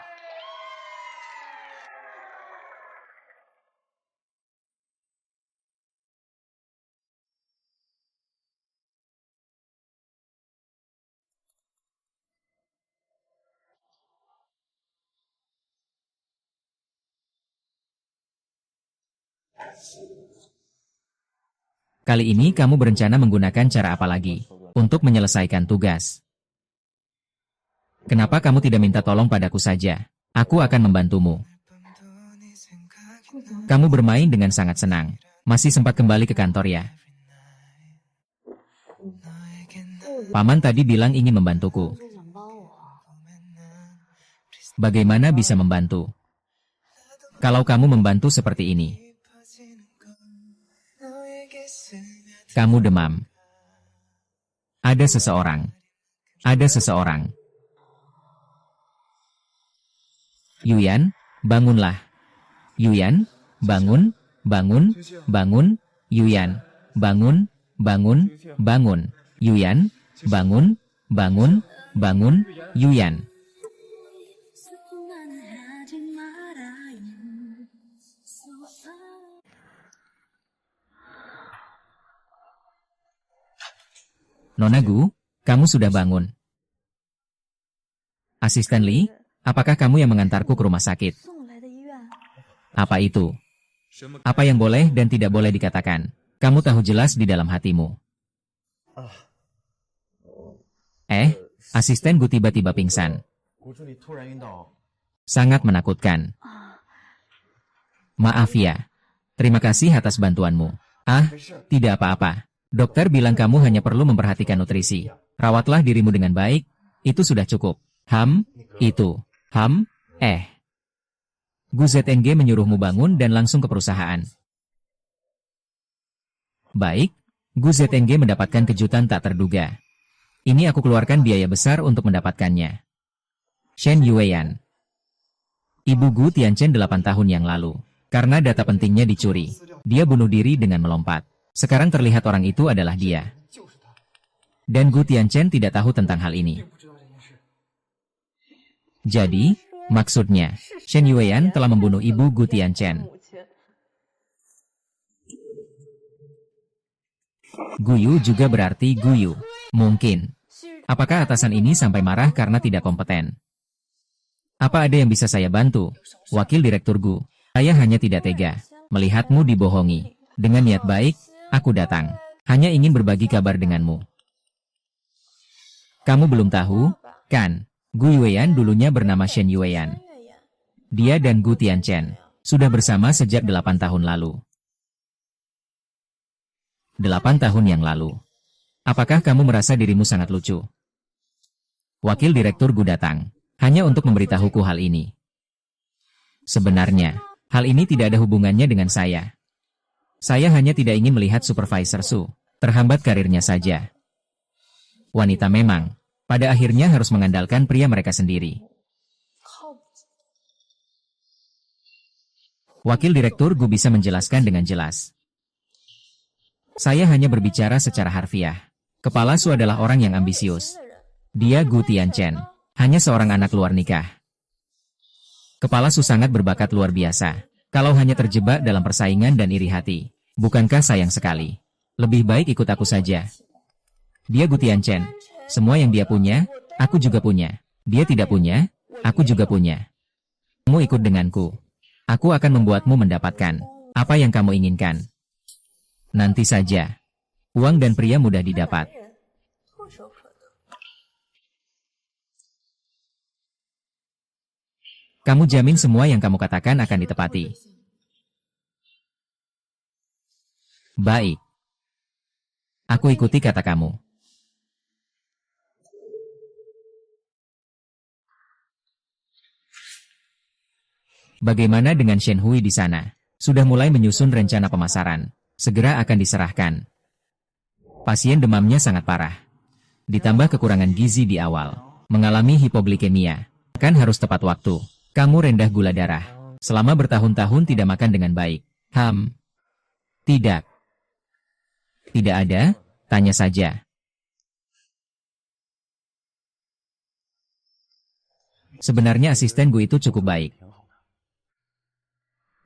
Kali ini kamu berencana menggunakan cara apa lagi untuk menyelesaikan tugas? Kenapa kamu tidak minta tolong padaku saja? Aku akan membantumu. Kamu bermain dengan sangat senang. Masih sempat kembali ke kantor ya? Paman tadi bilang ingin membantuku. Bagaimana bisa membantu? Kalau kamu membantu seperti ini. Kamu demam. Ada seseorang. Ada seseorang. Yuyan, bangunlah. Yuyan, bangun, bangun, bangun. Yuyan, bangun, bangun, bangun. Yuyan, bangun, bangun, bangun. Yuyan. Nona Gu, kamu sudah bangun. Asisten Li, apakah kamu yang mengantarku ke rumah sakit? Apa itu? Apa yang boleh dan tidak boleh dikatakan? Kamu tahu jelas di dalam hatimu. Asisten Gu tiba-tiba pingsan. Sangat menakutkan. Maaf ya. Terima kasih atas bantuanmu. Tidak apa-apa. Dokter bilang kamu hanya perlu memperhatikan nutrisi. Rawatlah dirimu dengan baik, itu sudah cukup. Itu. Gu ZNG menyuruhmu bangun dan langsung ke perusahaan. Baik, Gu ZNG mendapatkan kejutan tak terduga. Ini aku keluarkan biaya besar untuk mendapatkannya. Shen Yueyan. Ibu Gu Tianchen 8 tahun yang lalu. Karena data pentingnya dicuri, dia bunuh diri dengan melompat. Sekarang terlihat orang itu adalah dia. Dan Gu Tianchen tidak tahu tentang hal ini. Jadi, maksudnya, Shen Yueyan telah membunuh ibu Gu Tianchen. Guyu juga berarti guyu. Mungkin. Apakah atasan ini sampai marah karena tidak kompeten? Apa ada yang bisa saya bantu? Wakil Direktur Gu. Saya hanya tidak tega melihatmu dibohongi. Dengan niat baik, aku datang. Hanya ingin berbagi kabar denganmu. Kamu belum tahu, kan? Gu Yueyan dulunya bernama Shen Yueyan. Dia dan Gu Tianchen sudah bersama sejak 8 tahun lalu. 8 tahun yang lalu. Apakah kamu merasa dirimu sangat lucu? Wakil Direktur Gu datang, hanya untuk memberitahuku hal ini. Sebenarnya, hal ini tidak ada hubungannya dengan saya. Saya hanya tidak ingin melihat Supervisor Su terhambat karirnya saja. Wanita memang, pada akhirnya harus mengandalkan pria mereka sendiri. Wakil Direktur Gu bisa menjelaskan dengan jelas. Saya hanya berbicara secara harfiah. Kepala Su adalah orang yang ambisius. Dia Gu Tianchen, hanya seorang anak luar nikah. Kepala Su sangat berbakat luar biasa. Kalau hanya terjebak dalam persaingan dan iri hati, bukankah sayang sekali? Lebih baik ikut aku saja. Dia Gu Tianchen. Semua yang dia punya, aku juga punya. Dia tidak punya, aku juga punya. Kamu ikut denganku. Aku akan membuatmu mendapatkan apa yang kamu inginkan. Nanti saja. Uang dan pria mudah didapat. Kamu jamin semua yang kamu katakan akan ditepati. Baik. Aku ikuti kata kamu. Bagaimana dengan Shen Hui di sana? Sudah mulai menyusun rencana pemasaran. Segera akan diserahkan. Pasien demamnya sangat parah. Ditambah kekurangan gizi di awal. Mengalami hipoglikemia. Kan harus tepat waktu. Kamu rendah gula darah. Selama bertahun-tahun tidak makan dengan baik. Tidak. Tidak ada? Tanya saja. Sebenarnya asisten Gu itu cukup baik.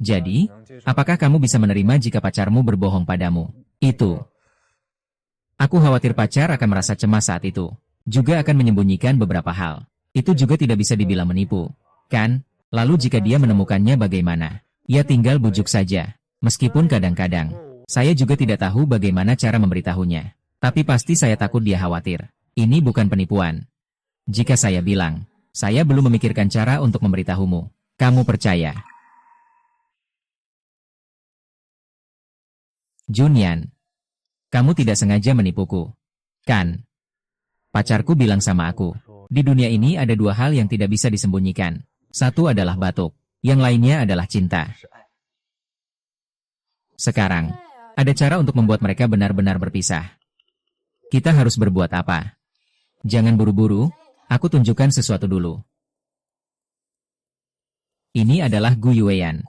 Jadi, apakah kamu bisa menerima jika pacarmu berbohong padamu? Itu. Aku khawatir pacar akan merasa cemas saat itu. Juga akan menyembunyikan beberapa hal. Itu juga tidak bisa dibilang menipu. Kan? Lalu jika dia menemukannya bagaimana? Ya tinggal bujuk saja. Meskipun kadang-kadang, saya juga tidak tahu bagaimana cara memberitahunya. Tapi pasti saya takut dia khawatir. Ini bukan penipuan. Jika saya bilang, saya belum memikirkan cara untuk memberitahumu. Kamu percaya? Junyan, kamu tidak sengaja menipuku. Kan? Pacarku bilang sama aku, di dunia ini ada dua hal yang tidak bisa disembunyikan. Satu adalah batuk, yang lainnya adalah cinta. Sekarang, ada cara untuk membuat mereka benar-benar berpisah. Kita harus berbuat apa? Jangan buru-buru, aku tunjukkan sesuatu dulu. Ini adalah Gu Yueyan.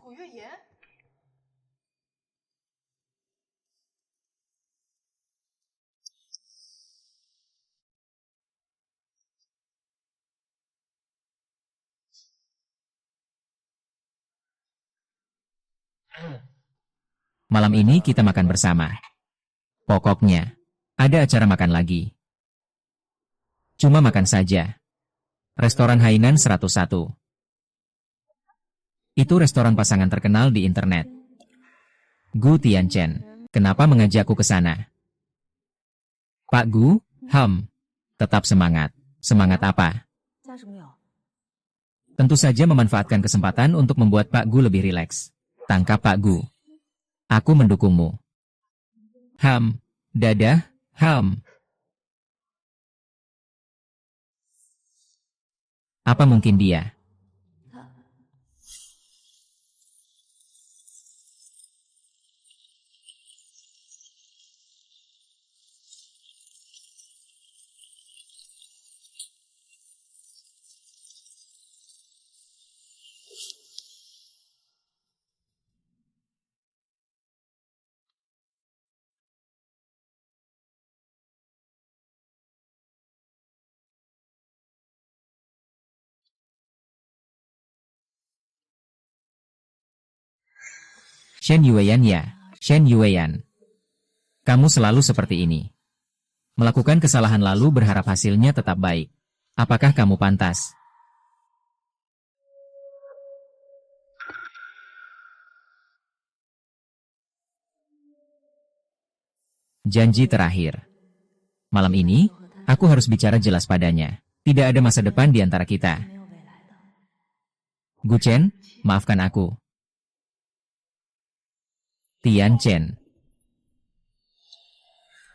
Malam ini kita makan bersama. Pokoknya, ada acara makan lagi. Cuma makan saja. Restoran Hainan 101. Itu restoran pasangan terkenal di internet. Gu Tianchen, kenapa mengajakku ke sana? Pak Gu, tetap semangat. Semangat apa? Tentu saja memanfaatkan kesempatan untuk membuat Pak Gu lebih rileks. Tangkap Pak Gu. Aku mendukungmu. Dadah, Apa mungkin dia? Shen Yueyan ya, Shen Yueyan. Kamu selalu seperti ini. Melakukan kesalahan lalu berharap hasilnya tetap baik. Apakah kamu pantas? Janji terakhir. Malam ini, aku harus bicara jelas padanya. Tidak ada masa depan di antara kita. Gu Chen, maafkan aku. Tianchen.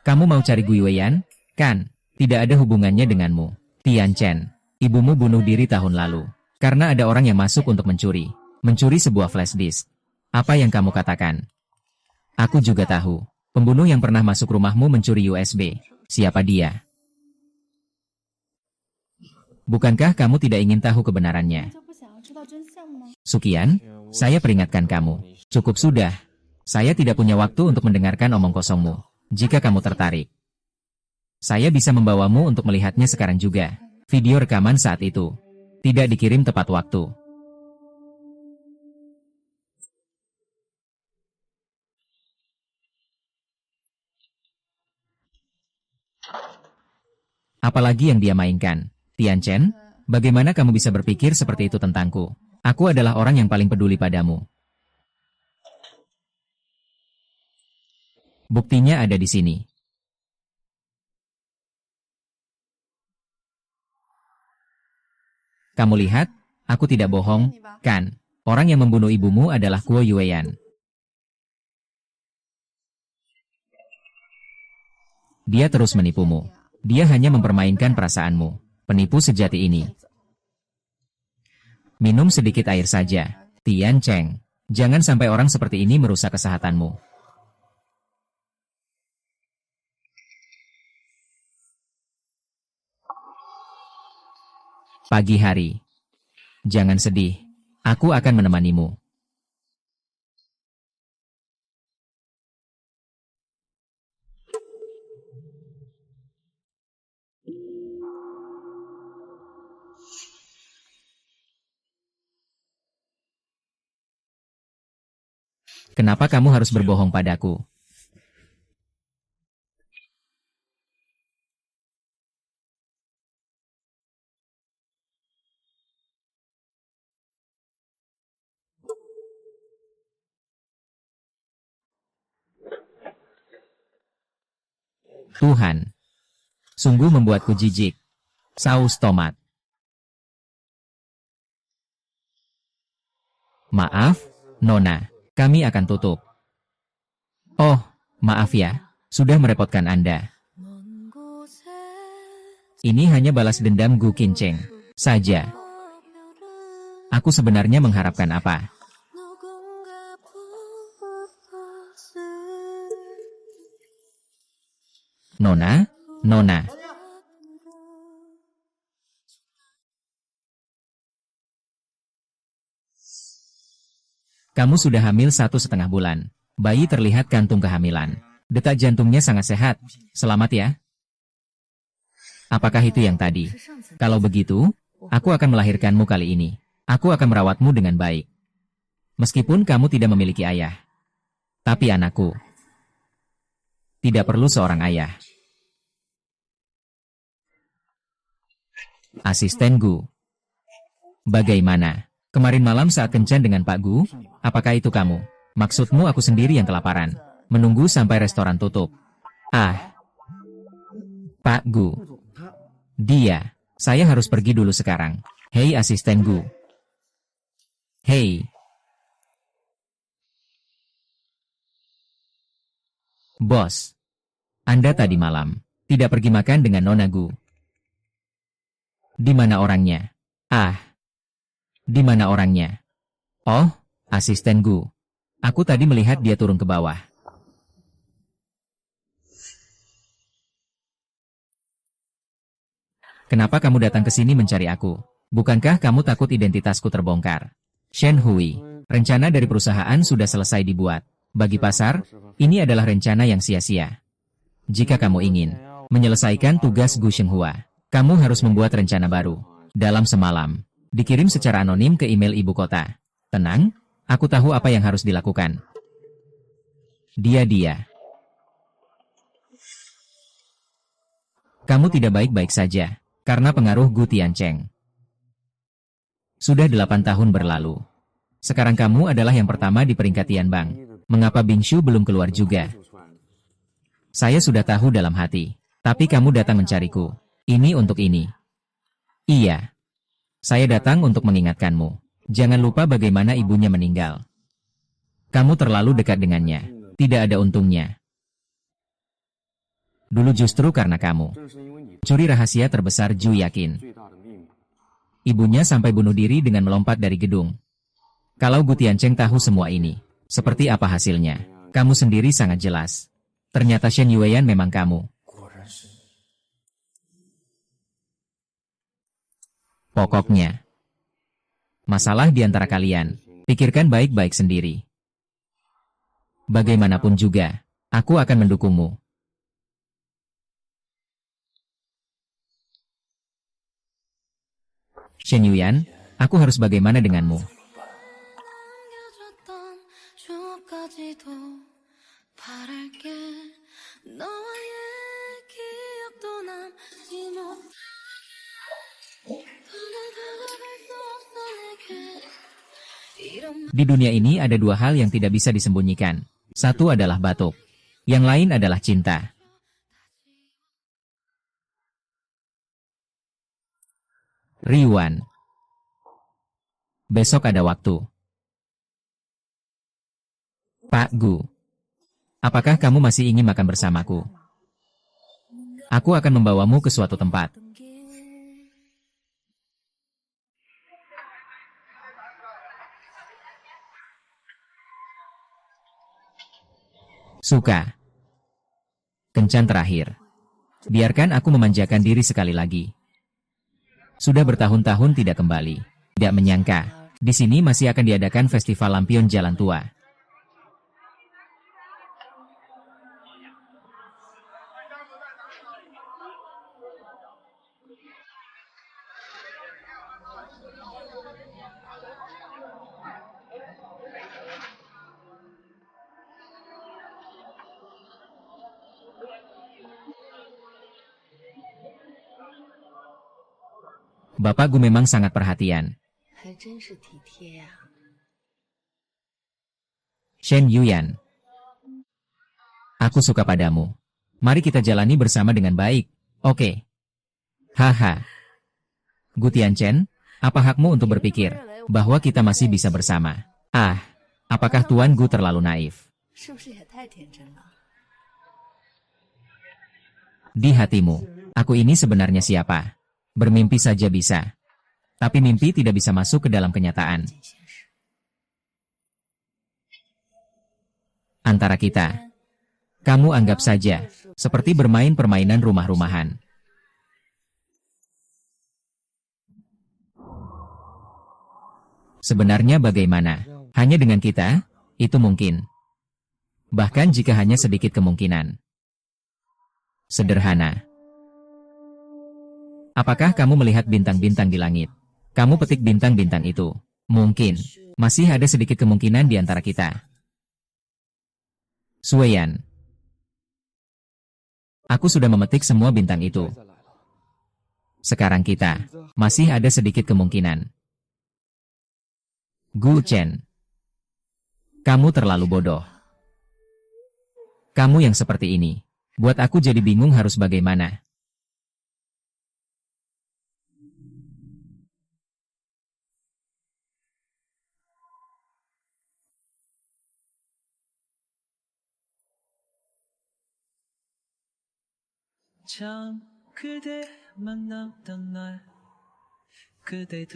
Kamu mau cari Gu Yueyan, kan? Tidak ada hubungannya denganmu. Tianchen, ibumu bunuh diri tahun lalu. Karena ada orang yang masuk untuk mencuri. Mencuri sebuah flash disk. Apa yang kamu katakan? Aku juga tahu. Pembunuh yang pernah masuk rumahmu mencuri USB. Siapa dia? Bukankah kamu tidak ingin tahu kebenarannya? Sukian, saya peringatkan kamu. Cukup sudah. Saya tidak punya waktu untuk mendengarkan omong kosongmu. Jika kamu tertarik, saya bisa membawamu untuk melihatnya sekarang juga. Video rekaman saat itu tidak dikirim tepat waktu. Apalagi yang dia mainkan. Tianchen, bagaimana kamu bisa berpikir seperti itu tentangku? Aku adalah orang yang paling peduli padamu. Buktinya ada di sini. Kamu lihat, aku tidak bohong, kan? Orang yang membunuh ibumu adalah Guo Yueyan. Dia terus menipumu. Dia hanya mempermainkan perasaanmu. Penipu sejati ini. Minum sedikit air saja. Tian Cheng, jangan sampai orang seperti ini merusak kesehatanmu. Pagi hari. Jangan sedih, aku akan menemanimu. Kenapa kamu harus berbohong padaku? Tuhan, sungguh membuatku jijik. Saus tomat. Maaf, Nona, kami akan tutup. Oh, maaf ya, sudah merepotkan Anda. 먼 곳에 Ini hanya balas dendam Gu Qincheng saja. 별은 Aku sebenarnya mengharapkan apa? 누군가 부었을 Nona, Nona, kamu sudah hamil 1,5 bulan. Bayi terlihat kantung kehamilan. Detak jantungnya sangat sehat. Selamat ya. Apakah itu yang tadi? Kalau begitu, aku akan melahirkanmu kali ini. Aku akan merawatmu dengan baik. Meskipun kamu tidak memiliki ayah. Tapi anakku tidak perlu seorang ayah. Asisten Gu. Bagaimana? Kemarin malam saat kencan dengan Pak Gu, apakah itu kamu? Maksudmu aku sendiri yang kelaparan. Menunggu sampai restoran tutup. Ah. Pak Gu. Dia. Saya harus pergi dulu sekarang. Hei asisten Gu. Hei. Bos. Anda tadi malam tidak pergi makan dengan Nona Gu. Di mana orangnya? Ah. Di mana orangnya? Oh, asisten Gu. Aku tadi melihat dia turun ke bawah. Kenapa kamu datang ke sini mencari aku? Bukankah kamu takut identitasku terbongkar? Shen Hui, rencana dari perusahaan sudah selesai dibuat. Bagi pasar, ini adalah rencana yang sia-sia. Jika kamu ingin menyelesaikan tugas Gu Shenghua, kamu harus membuat rencana baru. Dalam semalam, dikirim secara anonim ke email ibu kota. Tenang, aku tahu apa yang harus dilakukan. Dia. Kamu tidak baik-baik saja, karena pengaruh Gu Tiancheng. Sudah 8 tahun berlalu. Sekarang kamu adalah yang pertama di peringkat Tianbang. Mengapa Bingshu belum keluar juga? Saya sudah tahu dalam hati. Tapi kamu datang mencariku. Ini untuk ini. Iya. Saya datang untuk mengingatkanmu. Jangan lupa bagaimana ibunya meninggal. Kamu terlalu dekat dengannya. Tidak ada untungnya. Dulu justru karena kamu. Curi rahasia terbesar Ju yakin. Ibunya sampai bunuh diri dengan melompat dari gedung. Kalau Gu Tiancheng tahu semua ini, seperti apa hasilnya? Kamu sendiri sangat jelas. Ternyata Shen Yueyan memang kamu. Pokoknya, masalah di antara kalian, pikirkan baik-baik sendiri. Bagaimanapun juga, aku akan mendukungmu. Shen Yueyan, aku harus bagaimana denganmu? 남겨줬던 추억까지도 바랄게 너와의 기억도 남지 못하게 더는 다가갈 수 없어 내게 이런 Di dunia ini ada dua hal yang tidak bisa disembunyikan. Satu adalah batuk. Yang lain adalah cinta. Riwan. Besok ada waktu. Pak Gu. Apakah kamu masih ingin makan bersamaku? Aku akan membawamu ke suatu tempat. 길 Suka. Kencan terakhir. Biarkan aku memanjakan diri sekali lagi. Sudah bertahun-tahun tidak kembali. Tidak menyangka, di sini masih akan diadakan festival lampion jalan tua. Bapak Gu memang sangat perhatian. 还真是体贴呀。 Shen Yuyan. Aku suka padamu. Mari kita jalani bersama dengan baik. Oke. Haha. Gu Tianchen, apa hakmu untuk berpikir bahwa kita masih bisa bersama? Ah, apakah Tuan Gu terlalu naif? 是不是也太天真了？ Di hatimu, aku ini sebenarnya siapa? Bermimpi saja bisa. Tapi mimpi tidak bisa masuk ke dalam kenyataan. 见现实。 Antara kita, kamu anggap saja, seperti bermain permainan rumah-rumahan. Sebenarnya bagaimana? Hanya dengan kita, itu mungkin. Bahkan jika hanya sedikit kemungkinan. Sederhana. Apakah kamu melihat bintang-bintang di langit? Kamu petik bintang-bintang itu. Mungkin, masih ada sedikit kemungkinan di antara kita. Sueyan. Aku sudah memetik semua bintang itu. Sekarang kita, masih ada sedikit kemungkinan. Gu Chen. Kamu terlalu bodoh. Kamu yang seperti ini. Buat aku jadi bingung harus bagaimana.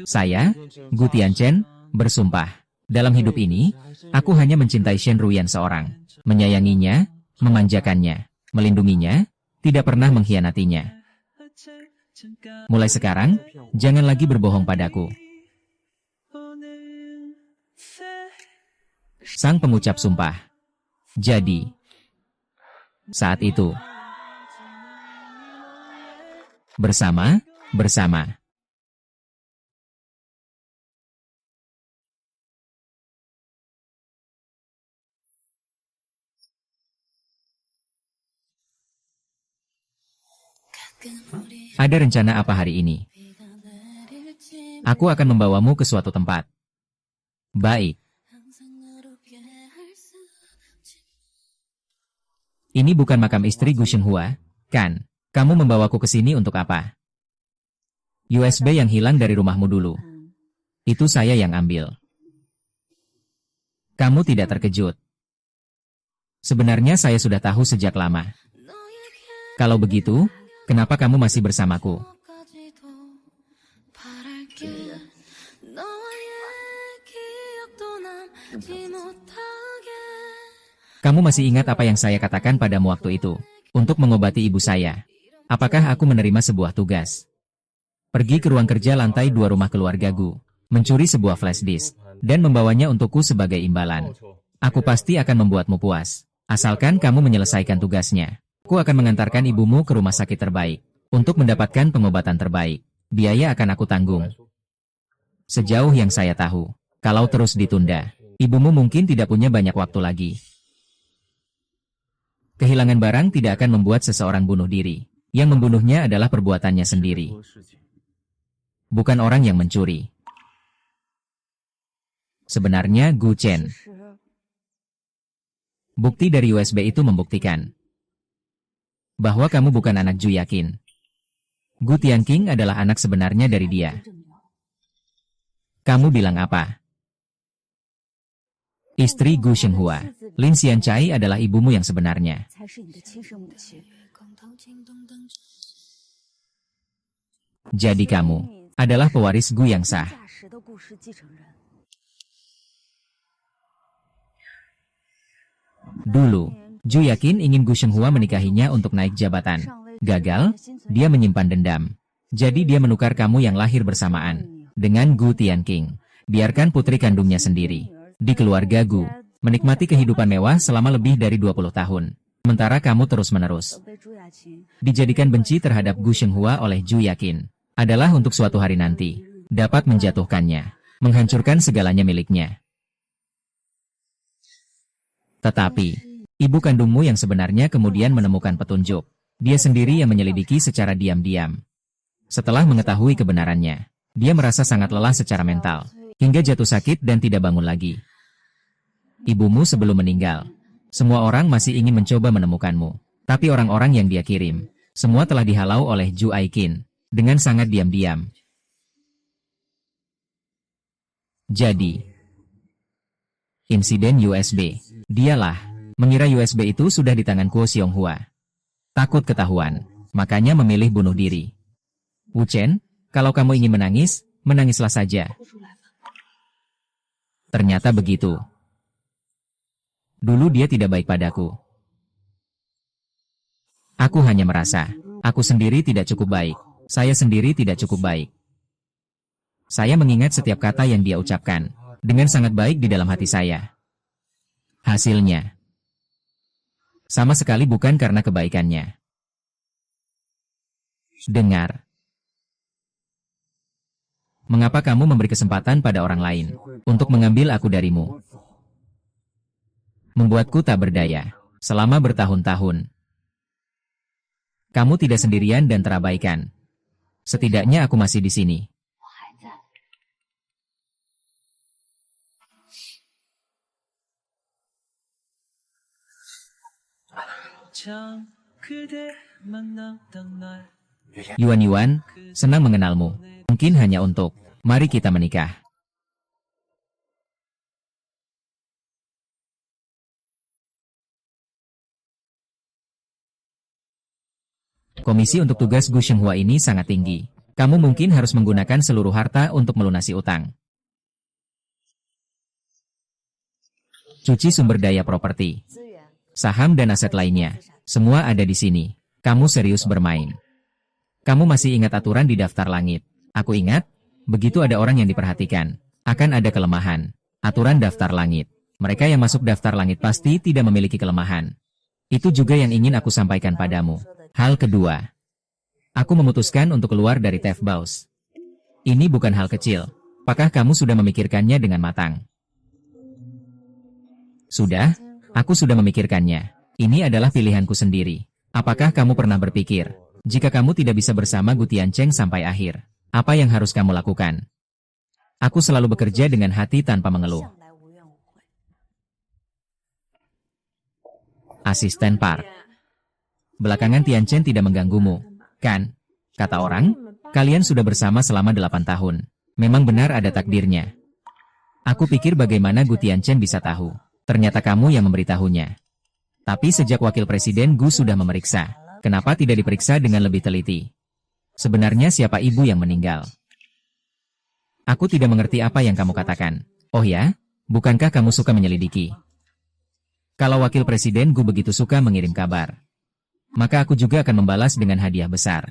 Saya, Gu Tianchen, bersumpah. Dalam hidup ini, aku hanya mencintai Shen Ruyan seorang. Menyayanginya, memanjakannya, melindunginya, tidak pernah mengkhianatinya. Mulai sekarang, jangan lagi berbohong padaku. Sang pengucap sumpah. Jadi, saat itu, bersama. Ada rencana apa hari ini? 비가 내릴지 Aku akan membawamu ke suatu tempat. Baik, 항상 어렵게 할수 없지. ini bukan makam istri Gu Shenhua, kan? Kamu membawaku ke sini untuk apa? USB yang hilang dari rumahmu dulu. Itu saya yang ambil. Kamu tidak terkejut. Sebenarnya saya sudah tahu sejak lama. 너에게 Kalau begitu, kenapa kamu masih bersamaku? 까지도 바랄게. 너와의 기억도 남지 못하게. Kamu masih ingat apa yang saya katakan padamu waktu itu? Untuk mengobati ibu saya. Apakah aku menerima sebuah tugas? Pergi ke ruang kerja lantai 2 rumah keluarga Gu, mencuri sebuah flash disk, dan membawanya untukku sebagai imbalan. Aku pasti akan membuatmu puas. Asalkan kamu menyelesaikan tugasnya. Aku akan mengantarkan ibumu ke rumah sakit terbaik. Untuk mendapatkan pengobatan terbaik. Biaya akan aku tanggung. Sejauh yang saya tahu, kalau terus ditunda, ibumu mungkin tidak punya banyak waktu lagi. Kehilangan barang tidak akan membuat seseorang bunuh diri. Yang membunuhnya adalah perbuatannya sendiri. Bukan orang yang mencuri. Sebenarnya Gu Chen. Bukti dari USB itu membuktikan bahwa kamu bukan anak Ju Yakin. Gu Tianqing adalah anak sebenarnya dari dia. Kamu bilang apa? Istri Gu Shenhua, Lin Xianchai adalah ibumu yang sebenarnya. 才是你的亲生母亲。 Jadi kamu adalah pewaris Gu yang sah. 驾驶的故事继承人。Dulu, Ju yakin ingin Gu Shenghua menikahinya untuk naik jabatan. Gagal, dia menyimpan dendam. Jadi dia menukar kamu yang lahir bersamaan dengan Gu Tianqing. Biarkan putri kandungnya sendiri di keluarga Gu menikmati kehidupan mewah selama lebih dari 20 tahun. Sementara kamu terus-menerus dijadikan benci terhadap Gu Shenghua oleh Ju Yakin. Adalah untuk suatu hari nanti dapat menjatuhkannya, menghancurkan segalanya miliknya. Tetapi, ibu kandungmu yang sebenarnya kemudian menemukan petunjuk. Dia sendiri yang menyelidiki secara diam-diam. Setelah mengetahui kebenarannya, dia merasa sangat lelah secara mental, hingga jatuh sakit dan tidak bangun lagi. Ibumu sebelum meninggal, semua orang masih ingin mencoba menemukanmu. Tapi orang-orang yang dia kirim, semua telah dihalau oleh Ju Aikin, dengan sangat diam-diam. Jadi, insiden USB. Dialah, mengira USB itu sudah di tangan Guo Xionghua. Takut ketahuan, makanya memilih bunuh diri. Wu Chen, kalau kamu ingin menangis, menangislah saja. Ternyata begitu. Dulu dia tidak baik padaku. Aku hanya merasa, aku sendiri tidak cukup baik. Saya sendiri tidak cukup baik. Saya mengingat setiap kata yang dia ucapkan, dengan sangat baik di dalam hati saya. Hasilnya, sama sekali bukan karena kebaikannya. Dengar. Mengapa kamu memberi kesempatan pada orang lain untuk mengambil aku darimu? Membuatku tak berdaya selama bertahun-tahun. Kamu tidak sendirian dan terabaikan. Setidaknya aku masih di sini. Yuan, senang mengenalmu. Mungkin hanya untuk, mari kita menikah. Komisi untuk tugas Gu Shenghua ini sangat tinggi. Kamu mungkin harus menggunakan seluruh harta untuk melunasi utang. Cuci sumber daya properti, saham dan aset lainnya, semua ada di sini. Kamu serius bermain. Kamu masih ingat aturan di daftar langit? Aku ingat, begitu ada orang yang diperhatikan, akan ada kelemahan. Aturan daftar langit. Mereka yang masuk daftar langit pasti tidak memiliki kelemahan. Itu juga yang ingin aku sampaikan padamu. Hal kedua, aku memutuskan untuk keluar dari Tef Baus. Ini bukan hal kecil. Apakah kamu sudah memikirkannya dengan matang? Sudah, aku sudah memikirkannya. Ini adalah pilihanku sendiri. Apakah kamu pernah berpikir, jika kamu tidak bisa bersama Gu Tiancheng sampai akhir, apa yang harus kamu lakukan? Aku selalu bekerja dengan hati tanpa mengeluh. Asisten Park. Belakangan Tianchen tidak mengganggumu, kan? Kata orang, kalian sudah bersama selama 8 tahun. Memang benar ada takdirnya. Aku pikir bagaimana Gu Tianchen bisa tahu. Ternyata kamu yang memberitahunya. Tapi sejak Wakil Presiden Gu sudah memeriksa, kenapa tidak diperiksa dengan lebih teliti? Sebenarnya siapa ibu yang meninggal? Aku tidak mengerti apa yang kamu katakan. Oh ya? Bukankah kamu suka menyelidiki? Kalau Wakil Presiden Gu begitu suka mengirim kabar, maka aku juga akan membalas dengan hadiah besar.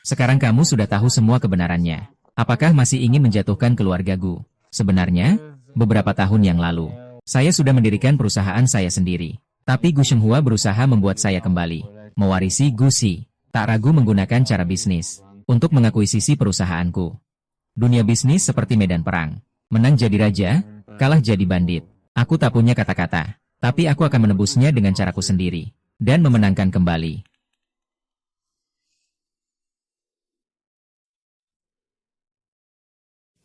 Sekarang kamu sudah tahu semua kebenarannya. Apakah masih ingin menjatuhkan keluarga Gu? Sebenarnya, beberapa tahun yang lalu, saya sudah mendirikan perusahaan saya sendiri. Tapi Gu Shenghua berusaha membuat saya kembali mewarisi Gu Xi. Tak ragu menggunakan cara bisnis untuk mengakuisisi perusahaanku. Dunia bisnis seperti medan perang. Menang jadi raja, kalah jadi bandit. Aku tak punya kata-kata, tapi aku akan menebusnya dengan caraku sendiri dan memenangkan kembali.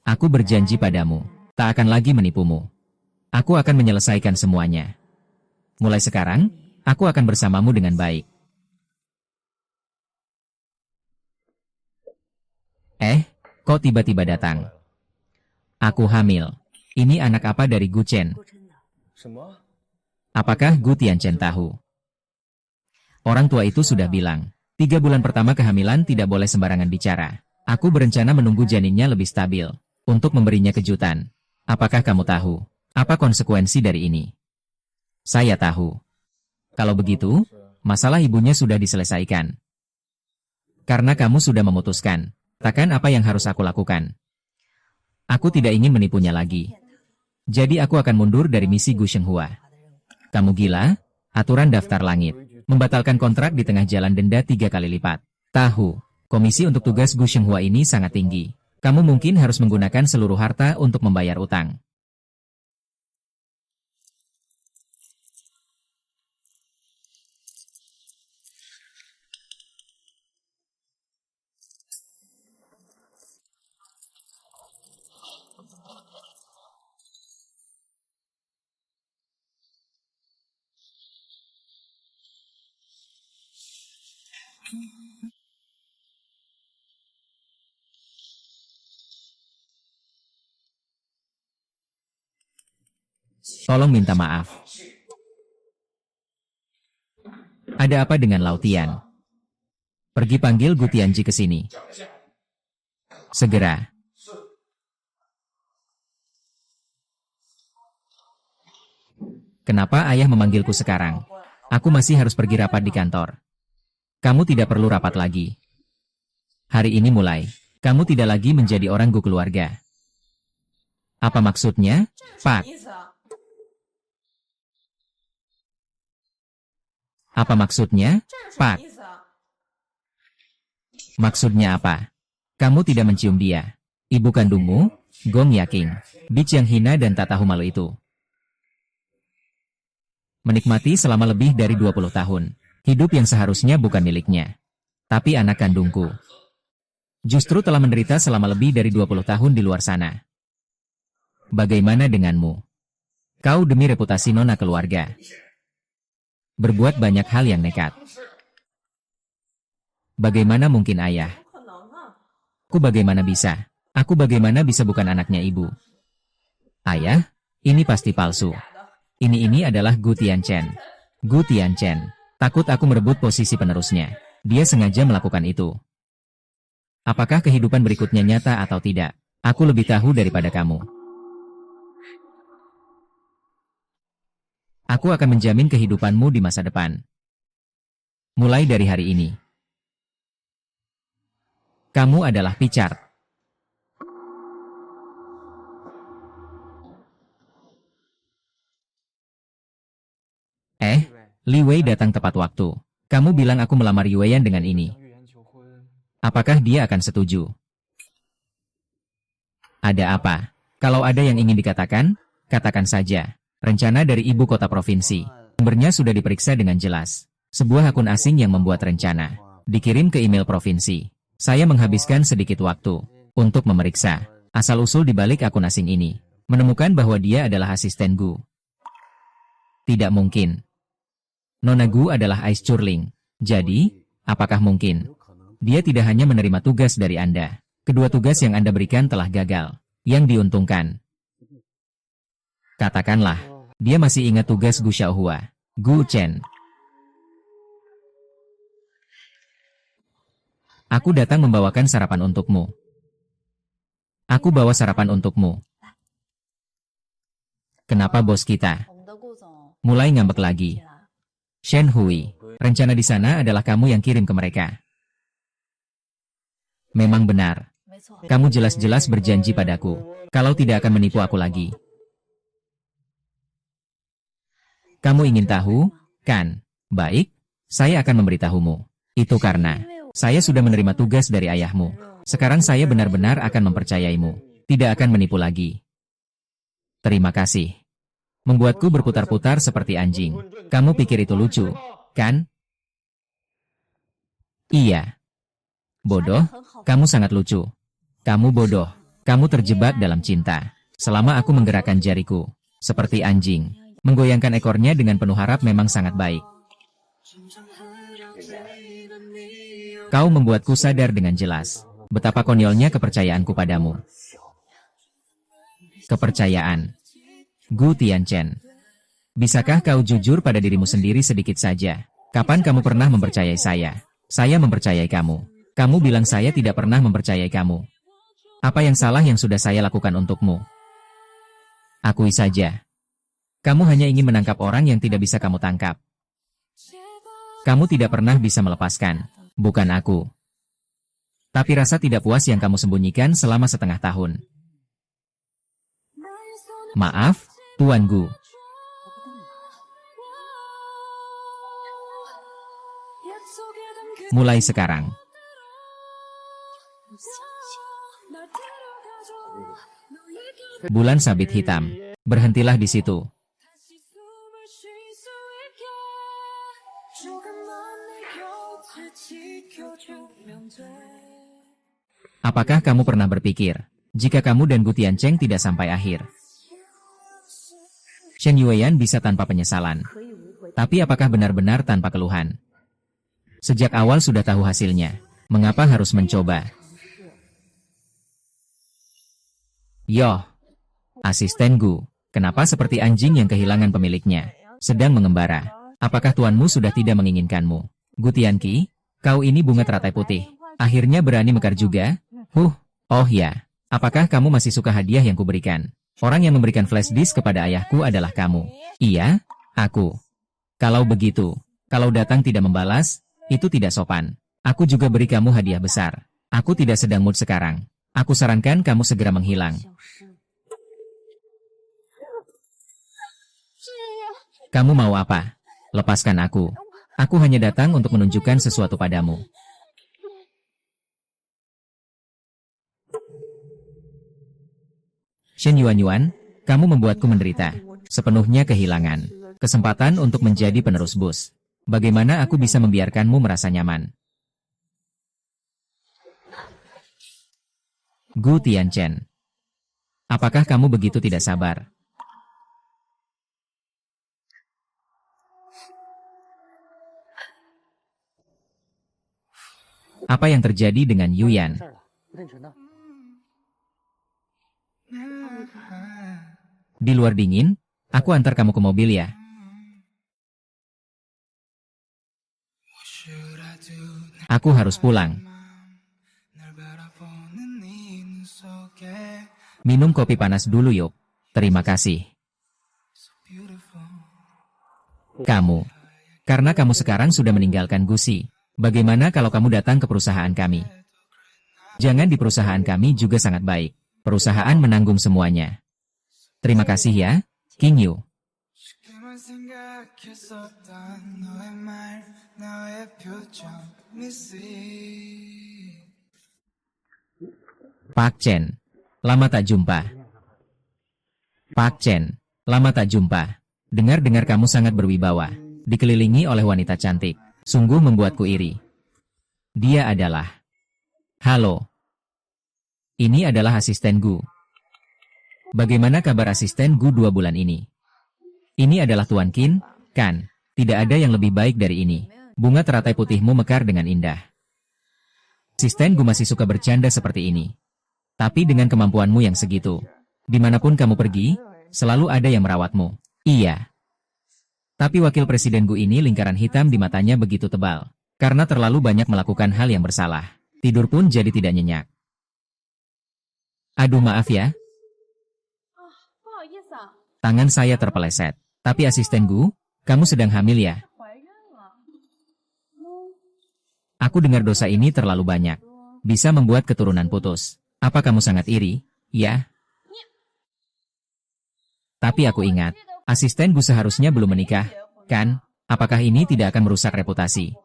Aku berjanji padamu, tak akan lagi menipumu. Aku akan menyelesaikan semuanya. Mulai sekarang, aku akan bersamamu dengan baik. Kok tiba-tiba datang? Aku hamil. Ini anak apa dari Gu Chen? Apakah Gu Tianchen tahu? Orang tua itu sudah bilang, 3 bulan pertama kehamilan tidak boleh sembarangan bicara. Aku berencana menunggu janinnya lebih stabil untuk memberinya kejutan. Apakah kamu tahu? Apa konsekuensi dari ini? Saya tahu. Kalau begitu, masalah ibunya sudah diselesaikan. Karena kamu sudah memutuskan, katakan apa yang harus aku lakukan. Aku tidak ingin menipunya lagi. Jadi aku akan mundur dari misi Gu Shenghua. Kamu gila? Aturan daftar langit. Membatalkan kontrak di tengah jalan, denda 3 kali lipat. Tahu, komisi untuk tugas Gu Shenghua ini sangat tinggi. Kamu mungkin harus menggunakan seluruh harta untuk membayar utang. Tolong minta maaf. Ada apa dengan Lao Tian? Pergi panggil Gu Tianji ke sini. Segera. Kenapa ayah memanggilku sekarang? Aku masih harus pergi rapat di kantor. Kamu tidak perlu rapat lagi. Hari ini mulai, kamu tidak lagi menjadi orang Gu keluarga. Apa maksudnya, Pak? Apa maksudnya, Pak? Maksudnya apa? Kamu tidak mencium dia. Ibu kandungmu, Gong Yaking, bitch yang hina dan tak tahu malu itu. Menikmati selama lebih dari 20 tahun. Hidup yang seharusnya bukan miliknya. Tapi anak kandungku. Justru telah menderita selama lebih dari 20 tahun di luar sana. Bagaimana denganmu? Kau demi reputasi nona keluarga. Berbuat banyak hal yang nekat. Bagaimana mungkin ayah? Aku bagaimana bisa bukan anaknya ibu? Ayah, ini pasti palsu. Ini adalah Gu Tianchen. Gu Tianchen. Takut aku merebut posisi penerusnya. Dia sengaja melakukan itu. Apakah kehidupan berikutnya nyata atau tidak? Aku lebih tahu daripada kamu. Aku akan menjamin kehidupanmu di masa depan. Mulai dari hari ini. Kamu adalah Picar. Li Wei datang tepat waktu. Kamu bilang aku melamar Yueyan dengan ini. Apakah dia akan setuju? Ada apa? Kalau ada yang ingin dikatakan, katakan saja. Rencana dari ibu kota provinsi. Sumbernya sudah diperiksa dengan jelas. Sebuah akun asing yang membuat rencana. Dikirim ke email provinsi. Saya menghabiskan sedikit waktu untuk memeriksa asal-usul di balik akun asing ini. Menemukan bahwa dia adalah asisten Gu. Tidak mungkin. Nona Gu adalah Ice Curling. Jadi, apakah mungkin? Dia tidak hanya menerima tugas dari Anda. Kedua tugas yang Anda berikan telah gagal. Yang diuntungkan. Katakanlah, dia masih ingat tugas Gu Xiaohua. Gu Chen. Aku datang membawakan sarapan untukmu. Aku bawa sarapan untukmu. Kenapa bos kita mulai ngambek lagi? Shen Hui, rencana di sana adalah kamu yang kirim ke mereka. Memang benar. Kamu jelas-jelas berjanji padaku, kalau tidak akan menipu aku lagi. Kamu ingin tahu, kan? Baik, saya akan memberitahumu. Itu karena saya sudah menerima tugas dari ayahmu. Sekarang saya benar-benar akan mempercayaimu. Tidak akan menipu lagi. Terima kasih. Membuatku berputar-putar seperti anjing. Kamu pikir itu lucu, kan? Iya. Bodoh, kamu sangat lucu. Kamu bodoh. Kamu terjebak dalam cinta. Selama aku menggerakkan jariku, seperti anjing. Menggoyangkan ekornya dengan penuh harap memang sangat baik. Kau membuatku sadar dengan jelas betapa konyolnya kepercayaanku padamu. Kepercayaan. Gu Tianchen. Bisakah kau jujur pada dirimu sendiri sedikit saja? Kapan kamu pernah mempercayai saya? Saya mempercayai kamu. Kamu bilang saya tidak pernah mempercayai kamu. Apa yang salah yang sudah saya lakukan untukmu? Akui saja. Kamu hanya ingin menangkap orang yang tidak bisa kamu tangkap. Kamu tidak pernah bisa melepaskan, bukan aku. Tapi rasa tidak puas yang kamu sembunyikan selama setengah tahun. Maaf, Tuan Gu. Mulai sekarang. Bulan sabit hitam. Berhentilah di situ. Apakah kamu pernah berpikir, jika kamu dan Gu Tiancheng tidak sampai akhir, Shen Yueyan bisa tanpa penyesalan? Tapi apakah benar-benar tanpa keluhan? Sejak awal sudah tahu hasilnya, mengapa harus mencoba? Yoh, asisten Gu, kenapa seperti anjing yang kehilangan pemiliknya, sedang mengembara? Apakah tuanmu sudah tidak menginginkanmu? Gu Tianqi, kau ini bunga teratai putih. Akhirnya berani mekar juga? Oh ya, apakah kamu masih suka hadiah yang kuberikan? Orang yang memberikan flash disk kepada ayahku adalah kamu. Iya, aku. Kalau begitu, kalau datang tidak membalas, itu tidak sopan. Aku juga beri kamu hadiah besar. Aku tidak sedang mood sekarang. Aku sarankan kamu segera menghilang. Kamu mau apa? Lepaskan aku. Aku hanya datang untuk menunjukkan sesuatu padamu. Shen Yuanyuan, kamu membuatku menderita. Sepenuhnya kehilangan kesempatan untuk menjadi penerus bus. Bagaimana aku bisa membiarkanmu merasa nyaman? Gu Tianchen, apakah kamu begitu tidak sabar? Apa yang terjadi dengan Yuyan? Di luar dingin, aku antar kamu ke mobil ya. Aku harus pulang. Minum kopi panas dulu yuk. Terima kasih. Kamu. Karena kamu sekarang sudah meninggalkan Gusi. Bagaimana kalau kamu datang ke perusahaan kami? Jangan di perusahaan kami juga sangat baik. Perusahaan menanggung semuanya. Terima kasih ya, King Yu. Pak Chen, lama tak jumpa. Pak Chen, lama tak jumpa. Dengar-dengar kamu sangat berwibawa, dikelilingi oleh wanita cantik. Sungguh membuatku iri. Dia adalah... Halo. Ini adalah asisten Gu. Bagaimana kabar asisten Gu 2 bulan ini? Ini adalah Tuan Qin, kan? Tidak ada yang lebih baik dari ini. Bunga teratai putihmu mekar dengan indah. Asisten Gu masih suka bercanda seperti ini. Tapi dengan kemampuanmu yang segitu, dimanapun kamu pergi, selalu ada yang merawatmu. Iya. Tapi wakil presiden Gu ini lingkaran hitam di matanya begitu tebal. Karena terlalu banyak melakukan hal yang bersalah. Tidur pun jadi tidak nyenyak. Aduh maaf ya. Tangan saya terpeleset. Tapi asisten Gu, kamu sedang hamil ya? Aku dengar dosa ini terlalu banyak. Bisa membuat keturunan putus. Apa kamu sangat iri? Ya. Tapi aku ingat, asisten Gu seharusnya belum menikah, kan? Apakah ini tidak akan merusak reputasi?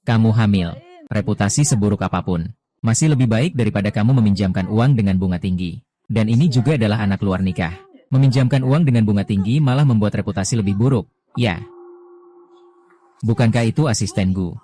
Kamu hamil. Reputasi seburuk apapun. Masih lebih baik daripada kamu meminjamkan uang dengan bunga tinggi. Dan ini juga adalah anak luar nikah. Meminjamkan uang dengan bunga tinggi malah membuat reputasi lebih buruk. Ya. Bukankah itu asisten Gu?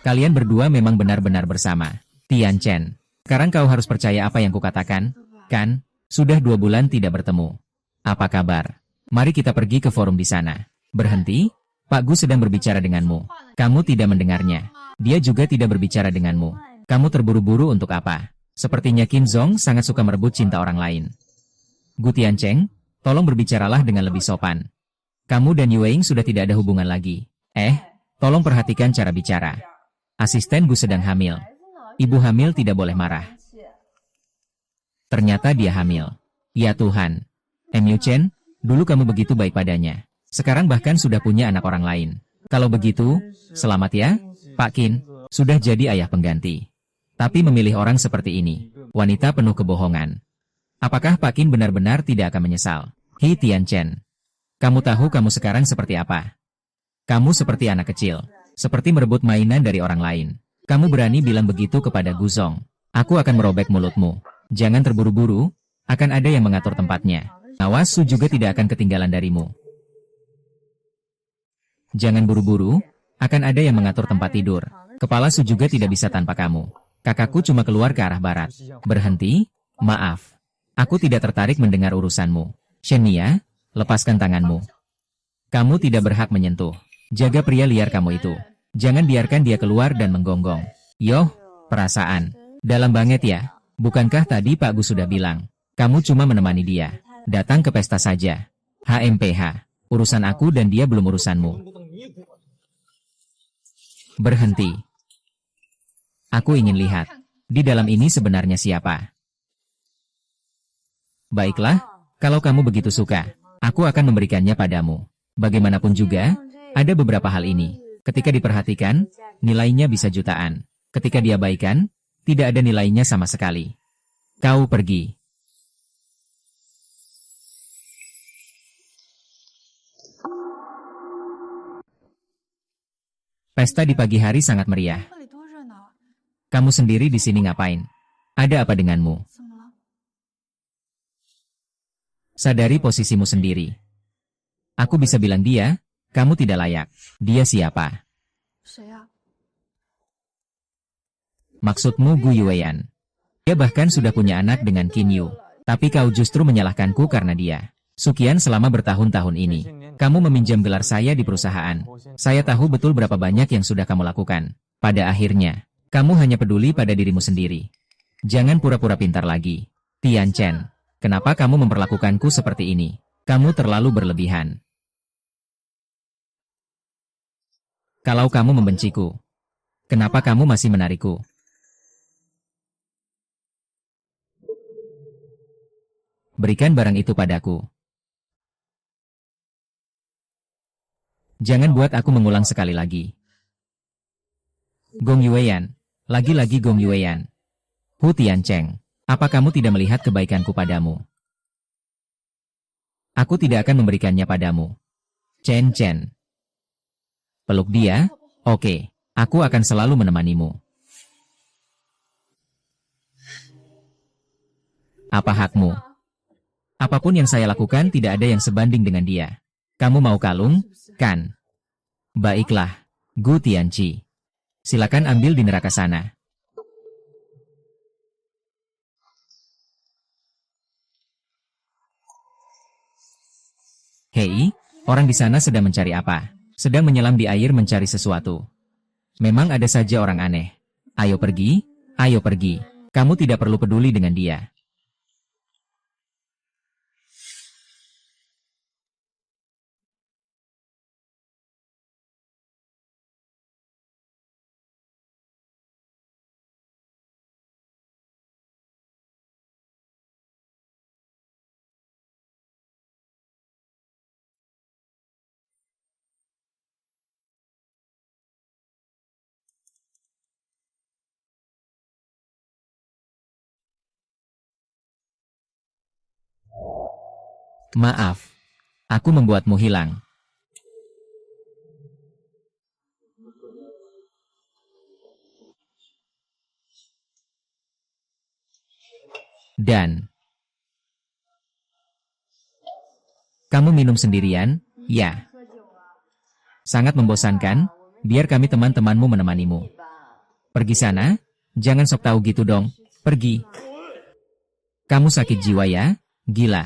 Kalian berdua memang benar-benar bersama. Tian Chen. Sekarang kau harus percaya apa yang kukatakan, kan? Sudah 2 bulan tidak bertemu. Apa kabar? Mari kita pergi ke forum di sana. Berhenti? Pak Gu sedang berbicara denganmu. Kamu tidak mendengarnya. Dia juga tidak berbicara denganmu. Kamu terburu-buru untuk apa? Sepertinya Qin Zong sangat suka merebut cinta orang lain. Gu Tiancheng, tolong berbicaralah dengan lebih sopan. Kamu dan Yueing sudah tidak ada hubungan lagi. Tolong perhatikan cara bicara. Asisten Gu sedang hamil. Ibu hamil tidak boleh marah. Ternyata dia hamil. Ya Tuhan. Mu Chen, dulu kamu begitu baik padanya. Sekarang bahkan sudah punya anak orang lain. Kalau begitu, selamat ya, Pak Qin. Sudah jadi ayah pengganti. Tapi memilih orang seperti ini, wanita penuh kebohongan. Apakah Pak Qin benar-benar tidak akan menyesal? Hi Tianchen. Kamu tahu kamu sekarang seperti apa? Kamu seperti anak kecil. Seperti merebut mainan dari orang lain. Kamu berani bilang begitu kepada Guzong. Aku akan merobek mulutmu. Jangan terburu-buru, akan ada yang mengatur tempatnya. Awas Su juga tidak akan ketinggalan darimu. Jangan buru-buru, akan ada yang mengatur tempat tidur. Kepala Su juga tidak bisa tanpa kamu. Kakakku cuma keluar ke arah barat. Berhenti? Maaf. Aku tidak tertarik mendengar urusanmu. Shenia, lepaskan tanganmu. Kamu tidak berhak menyentuh. Jaga pria liar kamu itu. Jangan biarkan dia keluar dan menggonggong. Yoh, perasaan. Dalam banget ya. Bukankah tadi Pak Gu sudah bilang, kamu cuma menemani dia. Datang ke pesta saja. HMPH. Urusan aku dan dia belum urusanmu. Berhenti. Aku ingin lihat. Di dalam ini sebenarnya siapa? Baiklah, kalau kamu begitu suka, aku akan memberikannya padamu. Bagaimanapun juga, ada beberapa hal ini. Ketika diperhatikan, nilainya bisa jutaan. Ketika diabaikan, tidak ada nilainya sama sekali. Kau pergi. Pesta di pagi hari sangat meriah. Kamu sendiri di sini ngapain? Ada apa denganmu? Sadari posisimu sendiri. Aku bisa bilang dia, kamu tidak layak. Dia siapa? Maksudmu Gu Yueyan. Dia bahkan sudah punya anak dengan Qin Yu. Tapi kau justru menyalahkanku karena dia. Sekian selama bertahun-tahun ini. Kamu meminjam gelar saya di perusahaan. Saya tahu betul berapa banyak yang sudah kamu lakukan. Pada akhirnya, kamu hanya peduli pada dirimu sendiri. Jangan pura-pura pintar lagi. Tian Chen. Kenapa kamu memperlakukanku seperti ini? Kamu terlalu berlebihan. Kalau kamu membenciku, kenapa kamu masih menarikku? Berikan barang itu padaku. Jangan buat aku mengulang sekali lagi. Gong Yueyan. Lagi-lagi Gong Yueyan. Hu Tiancheng. Apa kamu tidak melihat kebaikanku padamu? Aku tidak akan memberikannya padamu. Chen Chen. Peluk dia? Oke. Aku akan selalu menemanimu. Apa hakmu? Apapun yang saya lakukan tidak ada yang sebanding dengan dia. Kamu mau kalung, kan? Baiklah, Gu Tianqi. Silakan ambil di neraka sana. Hei, orang di sana sedang mencari apa? Sedang menyelam di air mencari sesuatu. Memang ada saja orang aneh. Ayo pergi, ayo pergi. Kamu tidak perlu peduli dengan dia. Maaf, aku membuatmu hilang. Dan kamu minum sendirian, ya? Sangat membosankan, biar kami teman-temanmu menemanimu. Pergi sana, jangan sok tahu gitu dong, pergi. Kamu sakit jiwa ya, gila.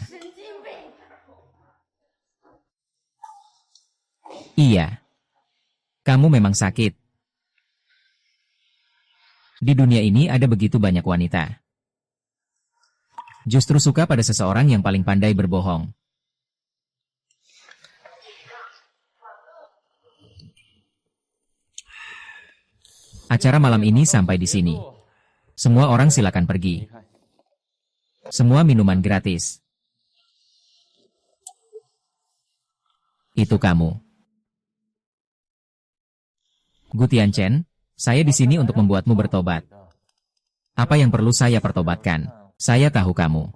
Iya. Kamu memang sakit. Di dunia ini ada begitu banyak wanita. Justru suka pada seseorang yang paling pandai berbohong. Acara malam ini sampai di sini. Semua orang silakan pergi. Semua minuman gratis. Itu kamu. Gu Tianchen, saya di sini untuk membuatmu bertobat. Apa yang perlu saya pertobatkan? Saya tahu kamu.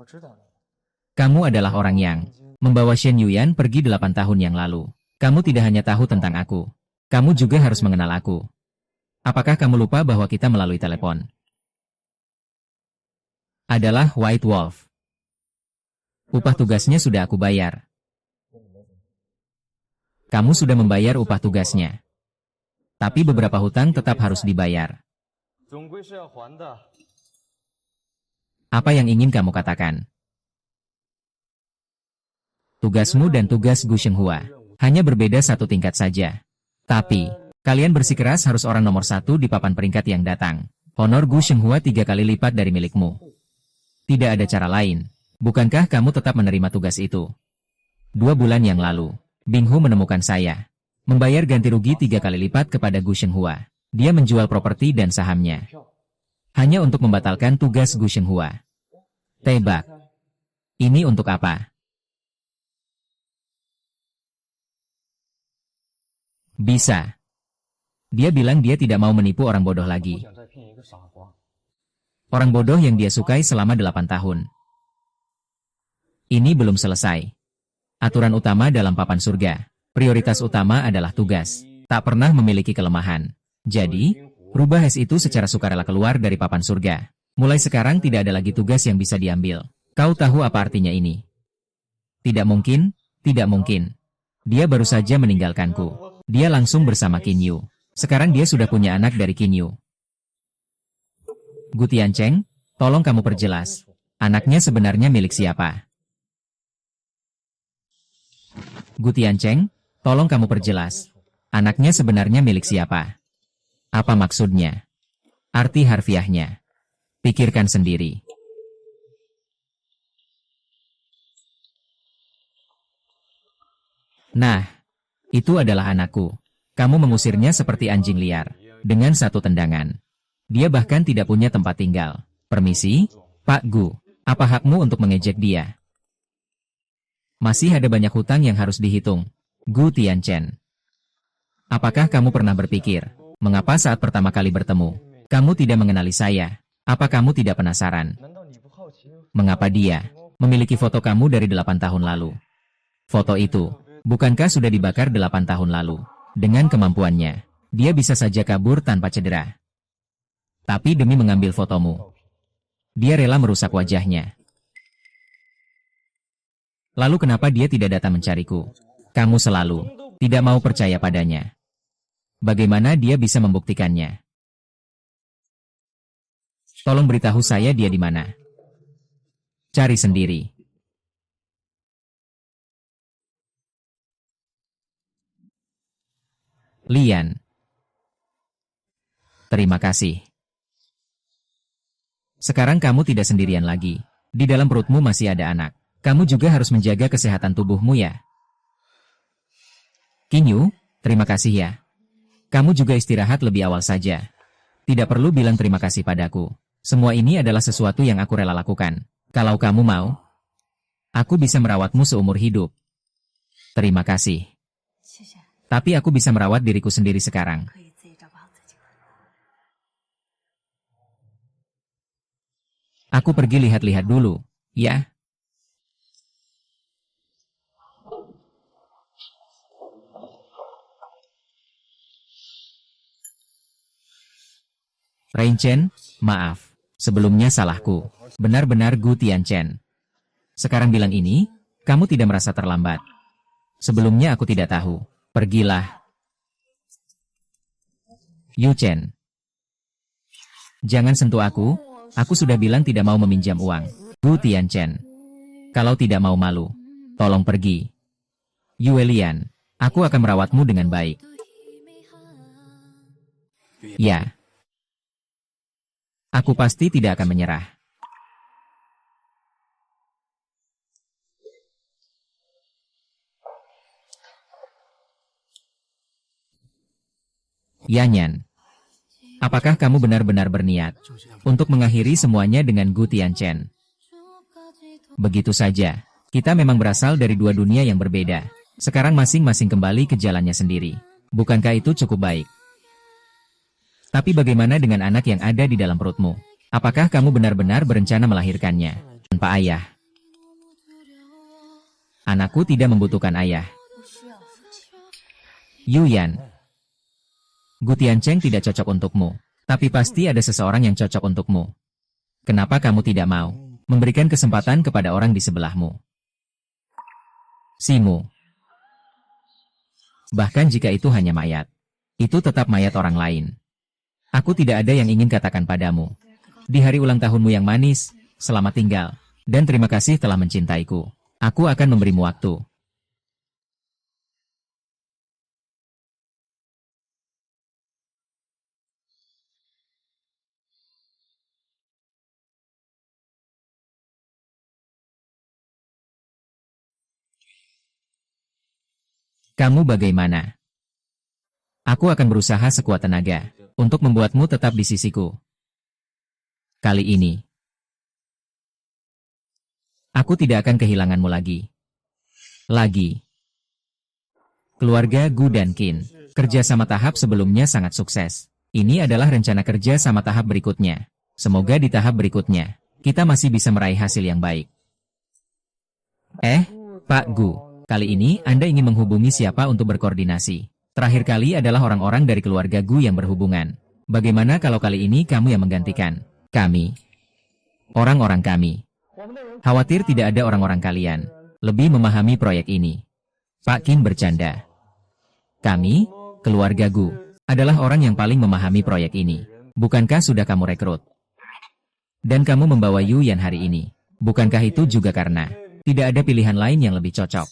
Kamu adalah orang yang membawa Shen Yuyan pergi 8 tahun yang lalu. Kamu tidak hanya tahu tentang aku. Kamu juga harus mengenal aku. Apakah kamu lupa bahwa kita melalui telepon? Adalah White Wolf. Upah tugasnya sudah aku bayar. Kamu sudah membayar upah tugasnya. Tapi beberapa hutang tetap harus dibayar. Apa yang ingin kamu katakan? Tugasmu dan tugas Gu Shenghua hanya berbeda 1 tingkat saja. Tapi, kalian bersikeras harus orang nomor 1 di papan peringkat yang datang. Honor Gu Shenghua 3 kali lipat dari milikmu. Tidak ada cara lain. Bukankah kamu tetap menerima tugas itu? 2 bulan yang lalu, Binghu menemukan saya. Membayar ganti rugi 3 kali lipat kepada Gu Shenghua. Dia menjual properti dan sahamnya. Hanya untuk membatalkan tugas Gu Shenghua. Tebak. Ini untuk apa? Bisa. Dia bilang dia tidak mau menipu orang bodoh lagi. Orang bodoh yang dia sukai selama 8 tahun. Ini belum selesai. Aturan utama dalam papan surga. Prioritas utama adalah tugas. Tak pernah memiliki kelemahan. Jadi, rubah es itu secara sukarela keluar dari papan surga. Mulai sekarang tidak ada lagi tugas yang bisa diambil. Kau tahu apa artinya ini? Tidak mungkin, tidak mungkin. Dia baru saja meninggalkanku. Dia langsung bersama Qin Yu. Sekarang dia sudah punya anak dari Qin Yu. Gu Tiancheng, tolong kamu perjelas. Anaknya sebenarnya milik siapa? Gu Tiancheng, tolong kamu perjelas. Anaknya sebenarnya milik siapa? Apa maksudnya? Arti harfiahnya. Pikirkan sendiri. Nah, itu adalah anakku. Kamu mengusirnya seperti anjing liar. Dengan 1 tendangan. Dia bahkan tidak punya tempat tinggal. Permisi, Pak Gu. Apa hakmu untuk mengejek dia? Masih ada banyak hutang yang harus dihitung. Gu Tianchen. Apakah kamu pernah berpikir, mengapa saat pertama kali bertemu, kamu tidak mengenali saya? Apa kamu tidak penasaran? Mengapa dia memiliki foto kamu dari 8 tahun lalu? Foto itu, bukankah sudah dibakar 8 tahun lalu? Dengan kemampuannya, dia bisa saja kabur tanpa cedera. Tapi demi mengambil fotomu, dia rela merusak wajahnya. Lalu kenapa dia tidak datang mencariku? Kamu selalu tidak mau percaya padanya. Bagaimana dia bisa membuktikannya? Tolong beritahu saya dia di mana. Cari sendiri. Lian. Terima kasih. Sekarang kamu tidak sendirian lagi. Di dalam perutmu masih ada anak. Kamu juga harus menjaga kesehatan tubuhmu ya. Qin Yu, terima kasih ya. Kamu juga istirahat lebih awal saja. Tidak perlu bilang terima kasih padaku. Semua ini adalah sesuatu yang aku rela lakukan. Kalau kamu mau, aku bisa merawatmu seumur hidup. Terima kasih. Tapi aku bisa merawat diriku sendiri sekarang. Aku pergi lihat-lihat dulu, ya. Rain Chen, maaf. Sebelumnya salahku. Benar-benar Gu Tianchen. Sekarang bilang ini, kamu tidak merasa terlambat. Sebelumnya aku tidak tahu. Pergilah. Yu Chen. Jangan sentuh aku. Aku sudah bilang tidak mau meminjam uang. Gu Tianchen. Kalau tidak mau malu, tolong pergi. Yue Lian. Aku akan merawatmu dengan baik. Ya. Aku pasti tidak akan menyerah. Yanyan, apakah kamu benar-benar berniat untuk mengakhiri semuanya dengan Gu Tianchen? Begitu saja. Kita memang berasal dari dua dunia yang berbeda. Sekarang masing-masing kembali ke jalannya sendiri. Bukankah itu cukup baik? Tapi bagaimana dengan anak yang ada di dalam perutmu? Apakah kamu benar-benar berencana melahirkannya tanpa ayah? Anakku tidak membutuhkan ayah. Yu Yan. Gu Tiancheng tidak cocok untukmu. Tapi pasti ada seseorang yang cocok untukmu. Kenapa kamu tidak mau memberikan kesempatan kepada orang di sebelahmu? Simu. Bahkan jika itu hanya mayat, itu tetap mayat orang lain. Aku tidak ada yang ingin katakan padamu. Di hari ulang tahunmu yang manis, selamat tinggal, dan terima kasih telah mencintaiku. Aku akan memberimu waktu. Kamu bagaimana? Aku akan berusaha sekuat tenaga untuk membuatmu tetap di sisiku. Kali ini, aku tidak akan kehilanganmu lagi. Keluarga Gu dan Qin, kerja sama tahap sebelumnya sangat sukses. Ini adalah rencana kerja sama tahap berikutnya. Semoga di tahap berikutnya, kita masih bisa meraih hasil yang baik. Pak Gu. Kali ini Anda ingin menghubungi siapa untuk berkoordinasi? Terakhir kali adalah orang-orang dari keluarga Gu yang berhubungan. Bagaimana kalau kali ini kamu yang menggantikan kami? Orang-orang kami. Khawatir tidak ada orang-orang kalian lebih memahami proyek ini. Pak Qin bercanda. Kami, keluarga Gu, adalah orang yang paling memahami proyek ini. Bukankah sudah kamu rekrut? Dan kamu membawa Yu Yan hari ini. Bukankah itu juga karena tidak ada pilihan lain yang lebih cocok?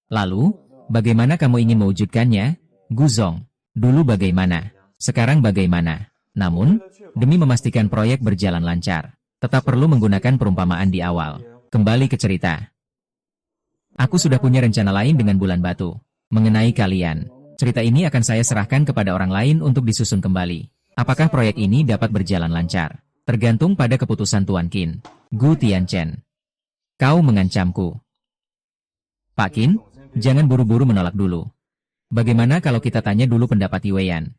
Lalu, bagaimana kamu ingin mewujudkannya? Guzong, dulu bagaimana? Sekarang bagaimana? Namun, demi memastikan proyek berjalan lancar, tetap perlu menggunakan perumpamaan di awal. Kembali ke cerita. Aku sudah punya rencana lain dengan Bulan Batu. Mengenai kalian, cerita ini akan saya serahkan kepada orang lain untuk disusun kembali. Apakah proyek ini dapat berjalan lancar? Tergantung pada keputusan Tuan Qin. Gu Tianchen. Kau mengancamku. Pak Qin, jangan buru-buru menolak dulu. Bagaimana kalau kita tanya dulu pendapat Yueyan?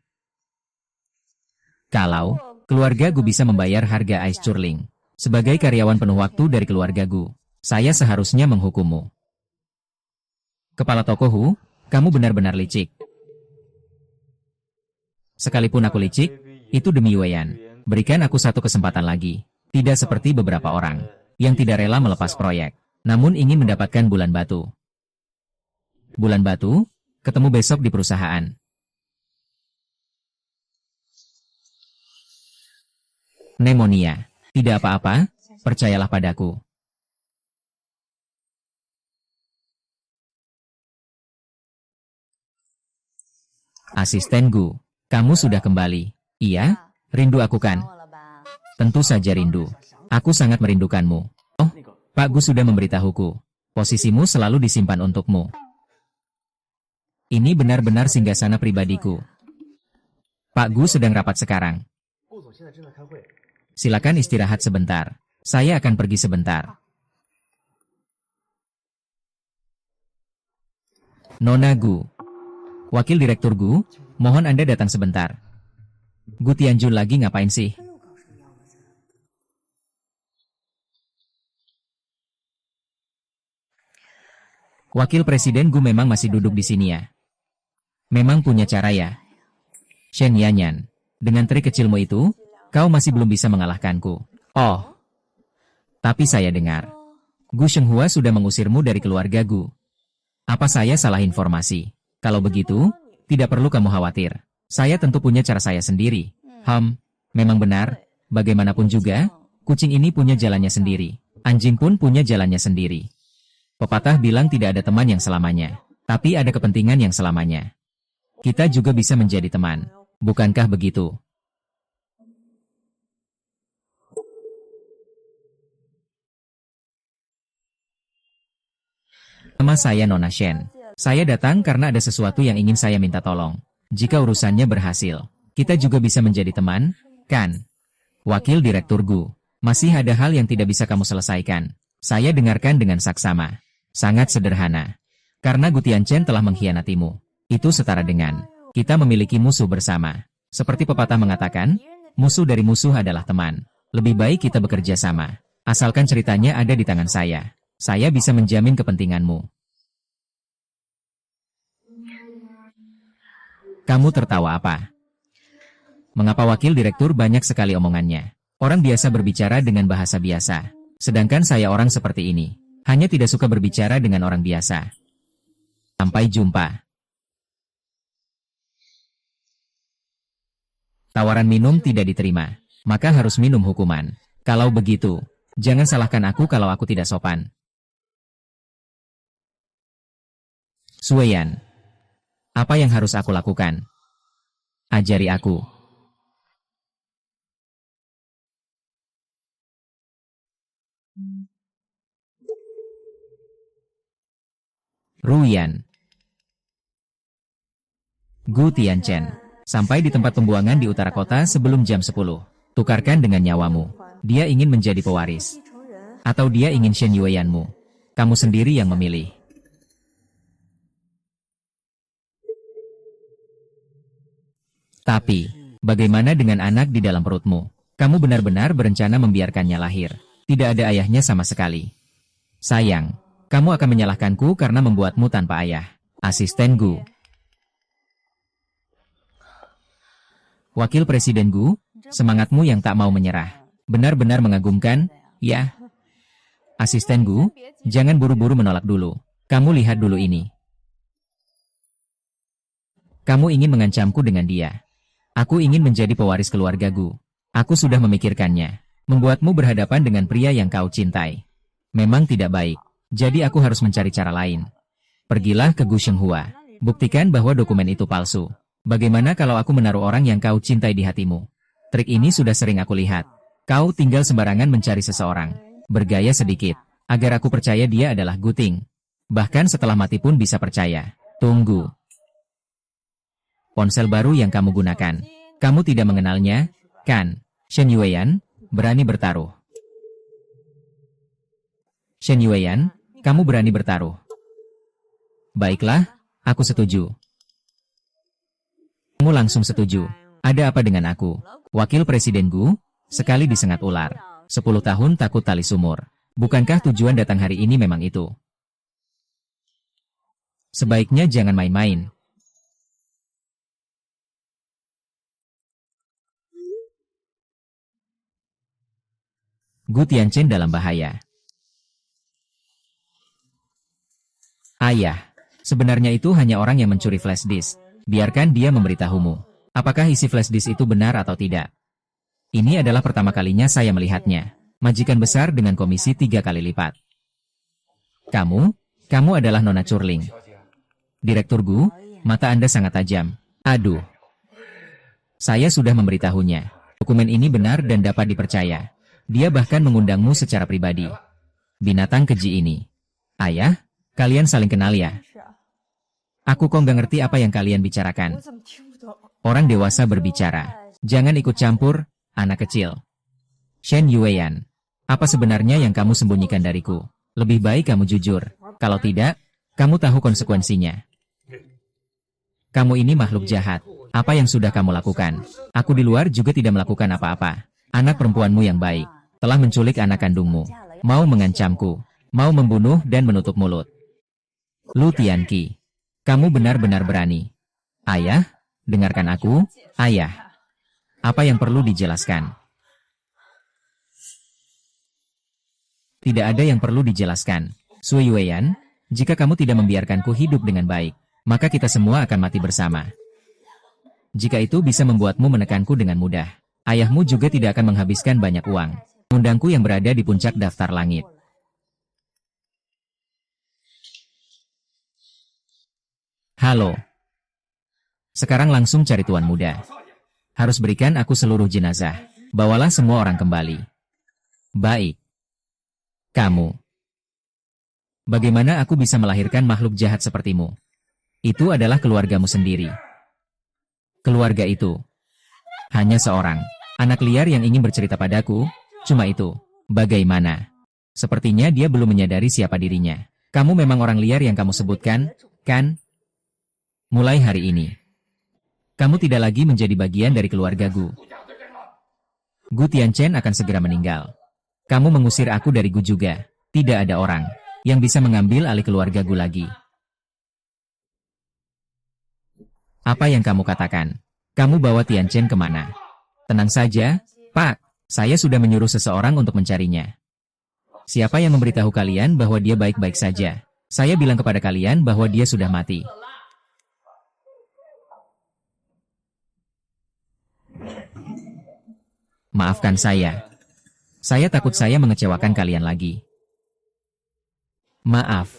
Kalau keluarga Gu bisa membayar harga Ice Curling sebagai karyawan penuh waktu dari keluarga Gu, saya seharusnya menghukummu. Kepala toko Hu, kamu benar-benar licik. Sekalipun aku licik, itu demi Yueyan. Berikan aku satu kesempatan lagi. Tidak seperti beberapa orang yang tidak rela melepas proyek, namun ingin mendapatkan bulan batu. Bulan batu, ketemu besok di perusahaan. Pneumonia. Tidak apa-apa, percayalah padaku. Asisten Gu, kamu sudah kembali. Iya, rindu aku kan? Tentu saja rindu. Aku sangat merindukanmu. Oh, Pak Gu sudah memberitahuku. Posisimu selalu disimpan untukmu. Ini benar-benar singgasana pribadiku. Pak Gu sedang rapat sekarang. Silakan istirahat sebentar. Saya akan pergi sebentar. Nona Gu. Wakil Direktur Gu, mohon Anda datang sebentar. Gu Tianjun lagi ngapain sih? Wakil Presiden Gu memang masih duduk di sini ya. Memang punya cara ya. Shen Yanyan, dengan trik kecilmu itu, kau masih belum bisa mengalahkanku. Oh. Tapi saya dengar, Gu Shenghua sudah mengusirmu dari keluarga Gu. Apa saya salah informasi? Kalau begitu, tidak perlu kamu khawatir. Saya tentu punya cara saya sendiri. Memang benar, bagaimanapun juga, kucing ini punya jalannya sendiri. Anjing pun punya jalannya sendiri. Pepatah bilang tidak ada teman yang selamanya, tapi ada kepentingan yang selamanya. Kita juga bisa menjadi teman, bukankah begitu? Nama saya Nona Shen. Saya datang karena ada sesuatu yang ingin saya minta tolong. Jika urusannya berhasil, kita juga bisa menjadi teman, kan? Wakil Direktur Gu. Masih ada hal yang tidak bisa kamu selesaikan. Saya dengarkan dengan saksama. Sangat sederhana. Karena Gu Tianchen telah mengkhianatimu. Itu setara dengan kita memiliki musuh bersama. Seperti pepatah mengatakan, musuh dari musuh adalah teman. Lebih baik kita bekerja sama. Asalkan ceritanya ada di tangan saya. Saya bisa menjamin kepentinganmu. Kamu tertawa apa? Mengapa wakil direktur banyak sekali omongannya? Orang biasa berbicara dengan bahasa biasa. Sedangkan saya orang seperti ini. Hanya tidak suka berbicara dengan orang biasa. Sampai jumpa. Tawaran minum tidak diterima. Maka harus minum hukuman. Kalau begitu, jangan salahkan aku kalau aku tidak sopan. Sueyan. Apa yang harus aku lakukan? Ajari aku. Ruyan. Gu Tianchen. Sampai di tempat pembuangan di utara kota sebelum jam 10. Tukarkan dengan nyawamu. Dia ingin menjadi pewaris. Atau dia ingin Shen Yueyanmu. Kamu sendiri yang memilih. Tapi, bagaimana dengan anak di dalam perutmu? Kamu benar-benar berencana membiarkannya lahir. Tidak ada ayahnya sama sekali. Sayang, kamu akan menyalahkanku karena membuatmu tanpa ayah. Asisten Gu. Wakil Presiden Gu, semangatmu yang tak mau menyerah. Benar-benar mengagumkan, ya. Asisten Gu, jangan buru-buru menolak dulu. Kamu lihat dulu ini. Kamu ingin mengancamku dengan dia. Aku ingin menjadi pewaris keluarga Gu. Aku sudah memikirkannya. Membuatmu berhadapan dengan pria yang kau cintai. Memang tidak baik. Jadi aku harus mencari cara lain. Pergilah ke Gu Shenghua. Buktikan bahwa dokumen itu palsu. Bagaimana kalau aku menaruh orang yang kau cintai di hatimu? Trik ini sudah sering aku lihat. Kau tinggal sembarangan mencari seseorang. Bergaya sedikit. Agar aku percaya dia adalah Gu Ting. Bahkan setelah mati pun bisa percaya. Tunggu. Ponsel baru yang kamu gunakan. Kamu tidak mengenalnya, kan? Shen Yueyan, berani bertaruh. Shen Yueyan, kamu berani bertaruh. Baiklah, aku setuju. Kamu langsung setuju. Ada apa dengan aku? Wakil Presiden Gu, sekali disengat ular. 10 tahun takut tali sumur. Bukankah tujuan datang hari ini memang itu? Sebaiknya jangan main-main. Gu Tianchen dalam bahaya. Ayah, sebenarnya itu hanya orang yang mencuri flash disk. Biarkan dia memberitahumu. Apakah isi flash disk itu benar atau tidak? Ini adalah pertama kalinya saya melihatnya. Majikan besar dengan komisi 3 kali lipat. Kamu adalah Nona Curling. Direktur Gu, mata Anda sangat tajam. Aduh. Saya sudah memberitahunya. Dokumen ini benar dan dapat dipercaya. Dia bahkan mengundangmu secara pribadi. Binatang keji ini. Ayah, kalian saling kenal ya? Aku kok nggak ngerti apa yang kalian bicarakan. Orang dewasa berbicara. Jangan ikut campur, anak kecil. Shen Yueyan, apa sebenarnya yang kamu sembunyikan dariku? Lebih baik kamu jujur. Kalau tidak, kamu tahu konsekuensinya. Kamu ini makhluk jahat. Apa yang sudah kamu lakukan? Aku di luar juga tidak melakukan apa-apa. Anak perempuanmu yang baik telah menculik anak kandungmu, mau mengancamku, mau membunuh dan menutup mulut. Lu Tianqi, kamu benar-benar berani. Ayah, dengarkan aku, ayah. Apa yang perlu dijelaskan? Tidak ada yang perlu dijelaskan. Sui Yueyan, jika kamu tidak membiarkanku hidup dengan baik, maka kita semua akan mati bersama. Jika itu bisa membuatmu menekanku dengan mudah, ayahmu juga tidak akan menghabiskan banyak uang. Undangku yang berada di puncak daftar langit. Halo. Sekarang langsung cari tuan muda. Harus berikan aku seluruh jenazah. Bawalah semua orang kembali. Baik. Kamu. Bagaimana aku bisa melahirkan makhluk jahat sepertimu? Itu adalah keluargamu sendiri. Keluarga itu hanya seorang anak liar yang ingin bercerita padaku. Cuma itu. Bagaimana? Sepertinya dia belum menyadari siapa dirinya. Kamu memang orang liar yang kamu sebutkan, kan? Mulai hari ini, kamu tidak lagi menjadi bagian dari keluarga Gu. Gu Tianchen akan segera meninggal. Kamu mengusir aku dari Gu juga. Tidak ada orang yang bisa mengambil alih keluarga Gu lagi. Apa yang kamu katakan? Kamu bawa Tianchen kemana? Tenang saja, Pak. Saya sudah menyuruh seseorang untuk mencarinya. Siapa yang memberitahu kalian bahwa dia baik-baik saja? Saya bilang kepada kalian bahwa dia sudah mati. Maafkan saya. Saya takut saya mengecewakan kalian lagi. Maaf.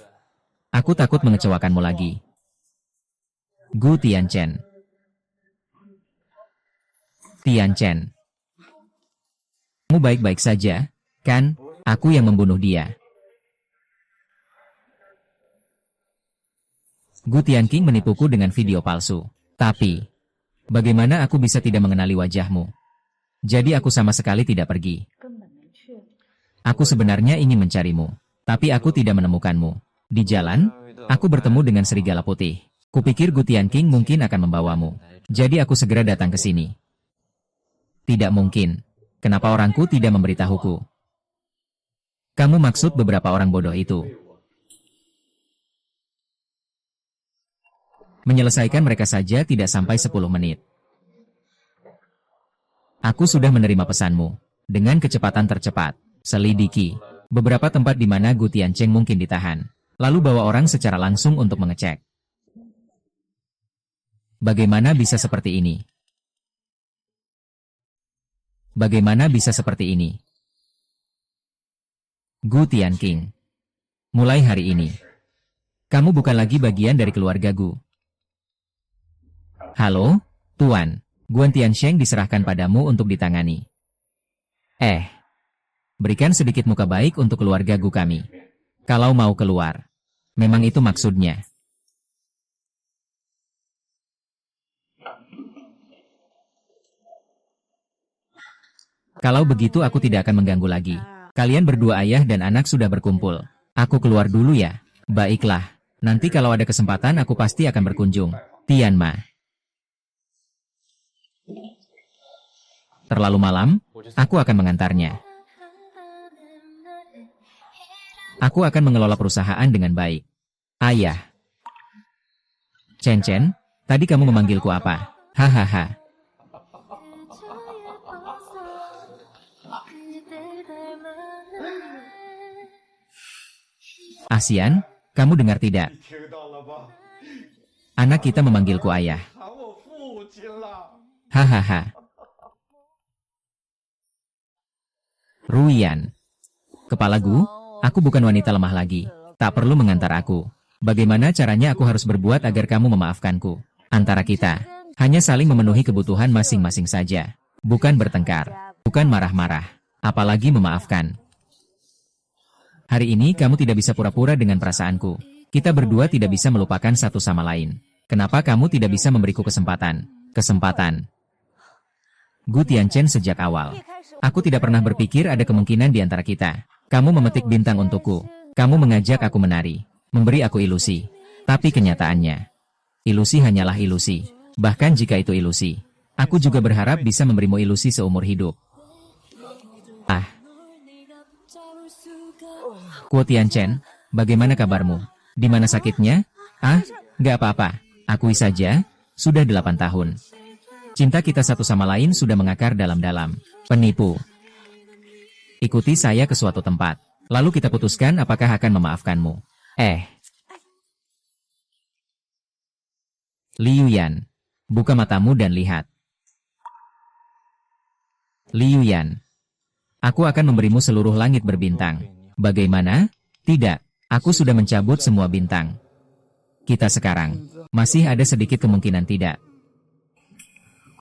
Aku takut mengecewakanmu lagi. Gu Tianchen. Tianchen. Kamu baik-baik saja, kan? Aku yang membunuh dia. Gu Tianqing menipuku dengan video palsu. Tapi, bagaimana aku bisa tidak mengenali wajahmu? Jadi aku sama sekali tidak pergi. Aku sebenarnya ingin mencarimu, tapi aku tidak menemukanmu. Di jalan, aku bertemu dengan serigala putih. Kupikir Gu Tianqing mungkin akan membawamu. Jadi aku segera datang ke sini. Tidak mungkin. Kenapa orangku tidak memberitahuku? Kamu maksud beberapa orang bodoh itu? Menyelesaikan mereka saja tidak sampai 10 menit. Aku sudah menerima pesanmu. Dengan kecepatan tercepat, selidiki beberapa tempat di mana Gu Tianchen mungkin ditahan. Lalu bawa orang secara langsung untuk mengecek. Bagaimana bisa seperti ini? Bagaimana bisa seperti ini? Gu Tianqing. Mulai hari ini, kamu bukan lagi bagian dari keluarga Gu. Halo, Tuan. Guan Tiansheng diserahkan padamu untuk ditangani. Berikan sedikit muka baik untuk keluarga Gu kami. Kalau mau keluar. Memang itu maksudnya. Kalau begitu aku tidak akan mengganggu lagi. Kalian berdua ayah dan anak sudah berkumpul. Aku keluar dulu ya. Baiklah. Nanti kalau ada kesempatan aku pasti akan berkunjung. Tianma. Terlalu malam, aku akan mengantarnya. Aku akan mengelola perusahaan dengan baik. Ayah. Chen Chen, tadi kamu memanggilku apa? Hahaha. Asian, kamu dengar tidak? Anak kita memanggilku ayah. Hahaha. Ruian. Kepala Gu, aku bukan wanita lemah lagi. Tak perlu mengantar aku. Bagaimana caranya aku harus berbuat agar kamu memaafkanku? Antara kita, hanya saling memenuhi kebutuhan masing-masing saja. Bukan bertengkar, bukan marah-marah, apalagi memaafkan. Hari ini kamu tidak bisa pura-pura dengan perasaanku. Kita berdua tidak bisa melupakan satu sama lain. Kenapa kamu tidak bisa memberiku kesempatan? Kesempatan. Gu Tianchen sejak awal. Aku tidak pernah berpikir ada kemungkinan di antara kita. Kamu memetik bintang untukku. Kamu mengajak aku menari. Memberi aku ilusi. Tapi kenyataannya, ilusi hanyalah ilusi. Bahkan jika itu ilusi, aku juga berharap bisa memberimu ilusi seumur hidup. Guo Tianchen, bagaimana kabarmu? Di mana sakitnya? Gak apa-apa. Akui saja, sudah 8 tahun. Cinta kita satu sama lain sudah mengakar dalam-dalam. Penipu. Ikuti saya ke suatu tempat. Lalu kita putuskan apakah akan memaafkanmu. Liu Yan. Buka matamu dan lihat. Liu Yan. Aku akan memberimu seluruh langit berbintang. Bagaimana? Tidak. Aku sudah mencabut semua bintang. Kita sekarang. Masih ada sedikit kemungkinan tidak.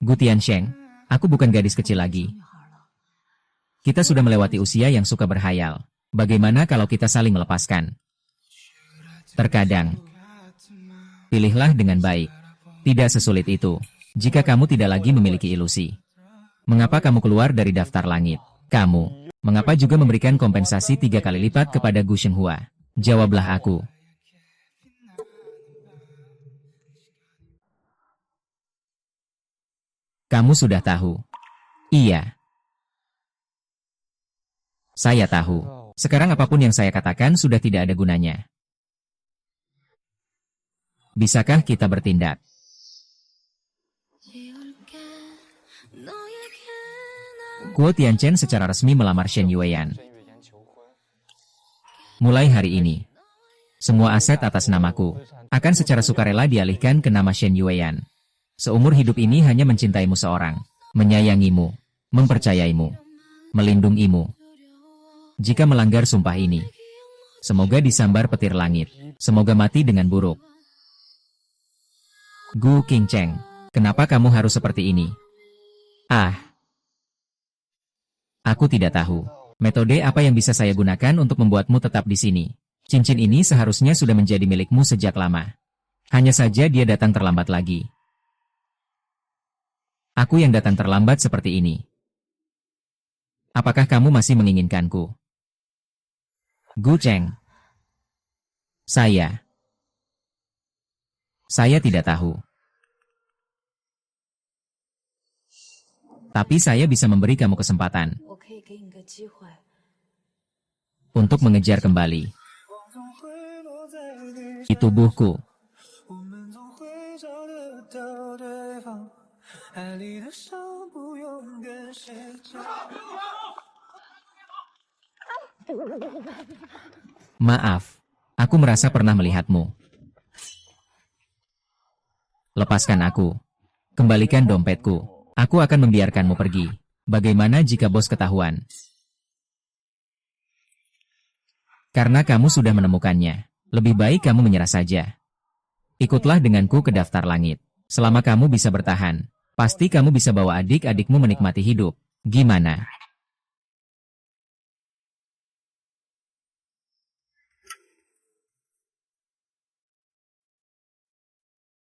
Gu Tiansheng, aku bukan gadis kecil lagi. Kita sudah melewati usia yang suka berhayal. Bagaimana kalau kita saling melepaskan? Terkadang, pilihlah dengan baik. Tidak sesulit itu. Jika kamu tidak lagi memiliki ilusi. Mengapa kamu keluar dari daftar langit? Kamu Mengapa juga memberikan kompensasi 3 kali lipat kepada Gu Shenghua? Jawablah aku. Kamu sudah tahu. Iya. Saya tahu. Sekarang apapun yang saya katakan sudah tidak ada gunanya. Bisakah kita bertindak? Kuo Tianchen secara resmi melamar Shen Yueyan. Mulai hari ini, semua aset atas namaku akan secara sukarela dialihkan ke nama Shen Yueyan. Seumur hidup ini hanya mencintaimu seorang, menyayangimu, mempercayaimu, melindungimu. Jika melanggar sumpah ini, semoga disambar petir langit, semoga mati dengan buruk. Gu Qingcheng, kenapa kamu harus seperti ini? Aku tidak tahu. Metode apa yang bisa saya gunakan untuk membuatmu tetap di sini? Cincin ini seharusnya sudah menjadi milikmu sejak lama. Hanya saja dia datang terlambat lagi. Aku yang datang terlambat seperti ini. Apakah kamu masih menginginkanku? Gu Cheng. Saya tidak tahu. Tapi saya bisa memberi kamu kesempatan untuk mengejar kembali di tubuhku. Maaf, aku merasa pernah melihatmu. Lepaskan aku. Kembalikan dompetku. Aku akan membiarkanmu pergi. Bagaimana jika bos ketahuan? Karena kamu sudah menemukannya, lebih baik kamu menyerah saja. Ikutlah denganku ke daftar langit. Selama kamu bisa bertahan, pasti kamu bisa bawa adik-adikmu menikmati hidup. Gimana?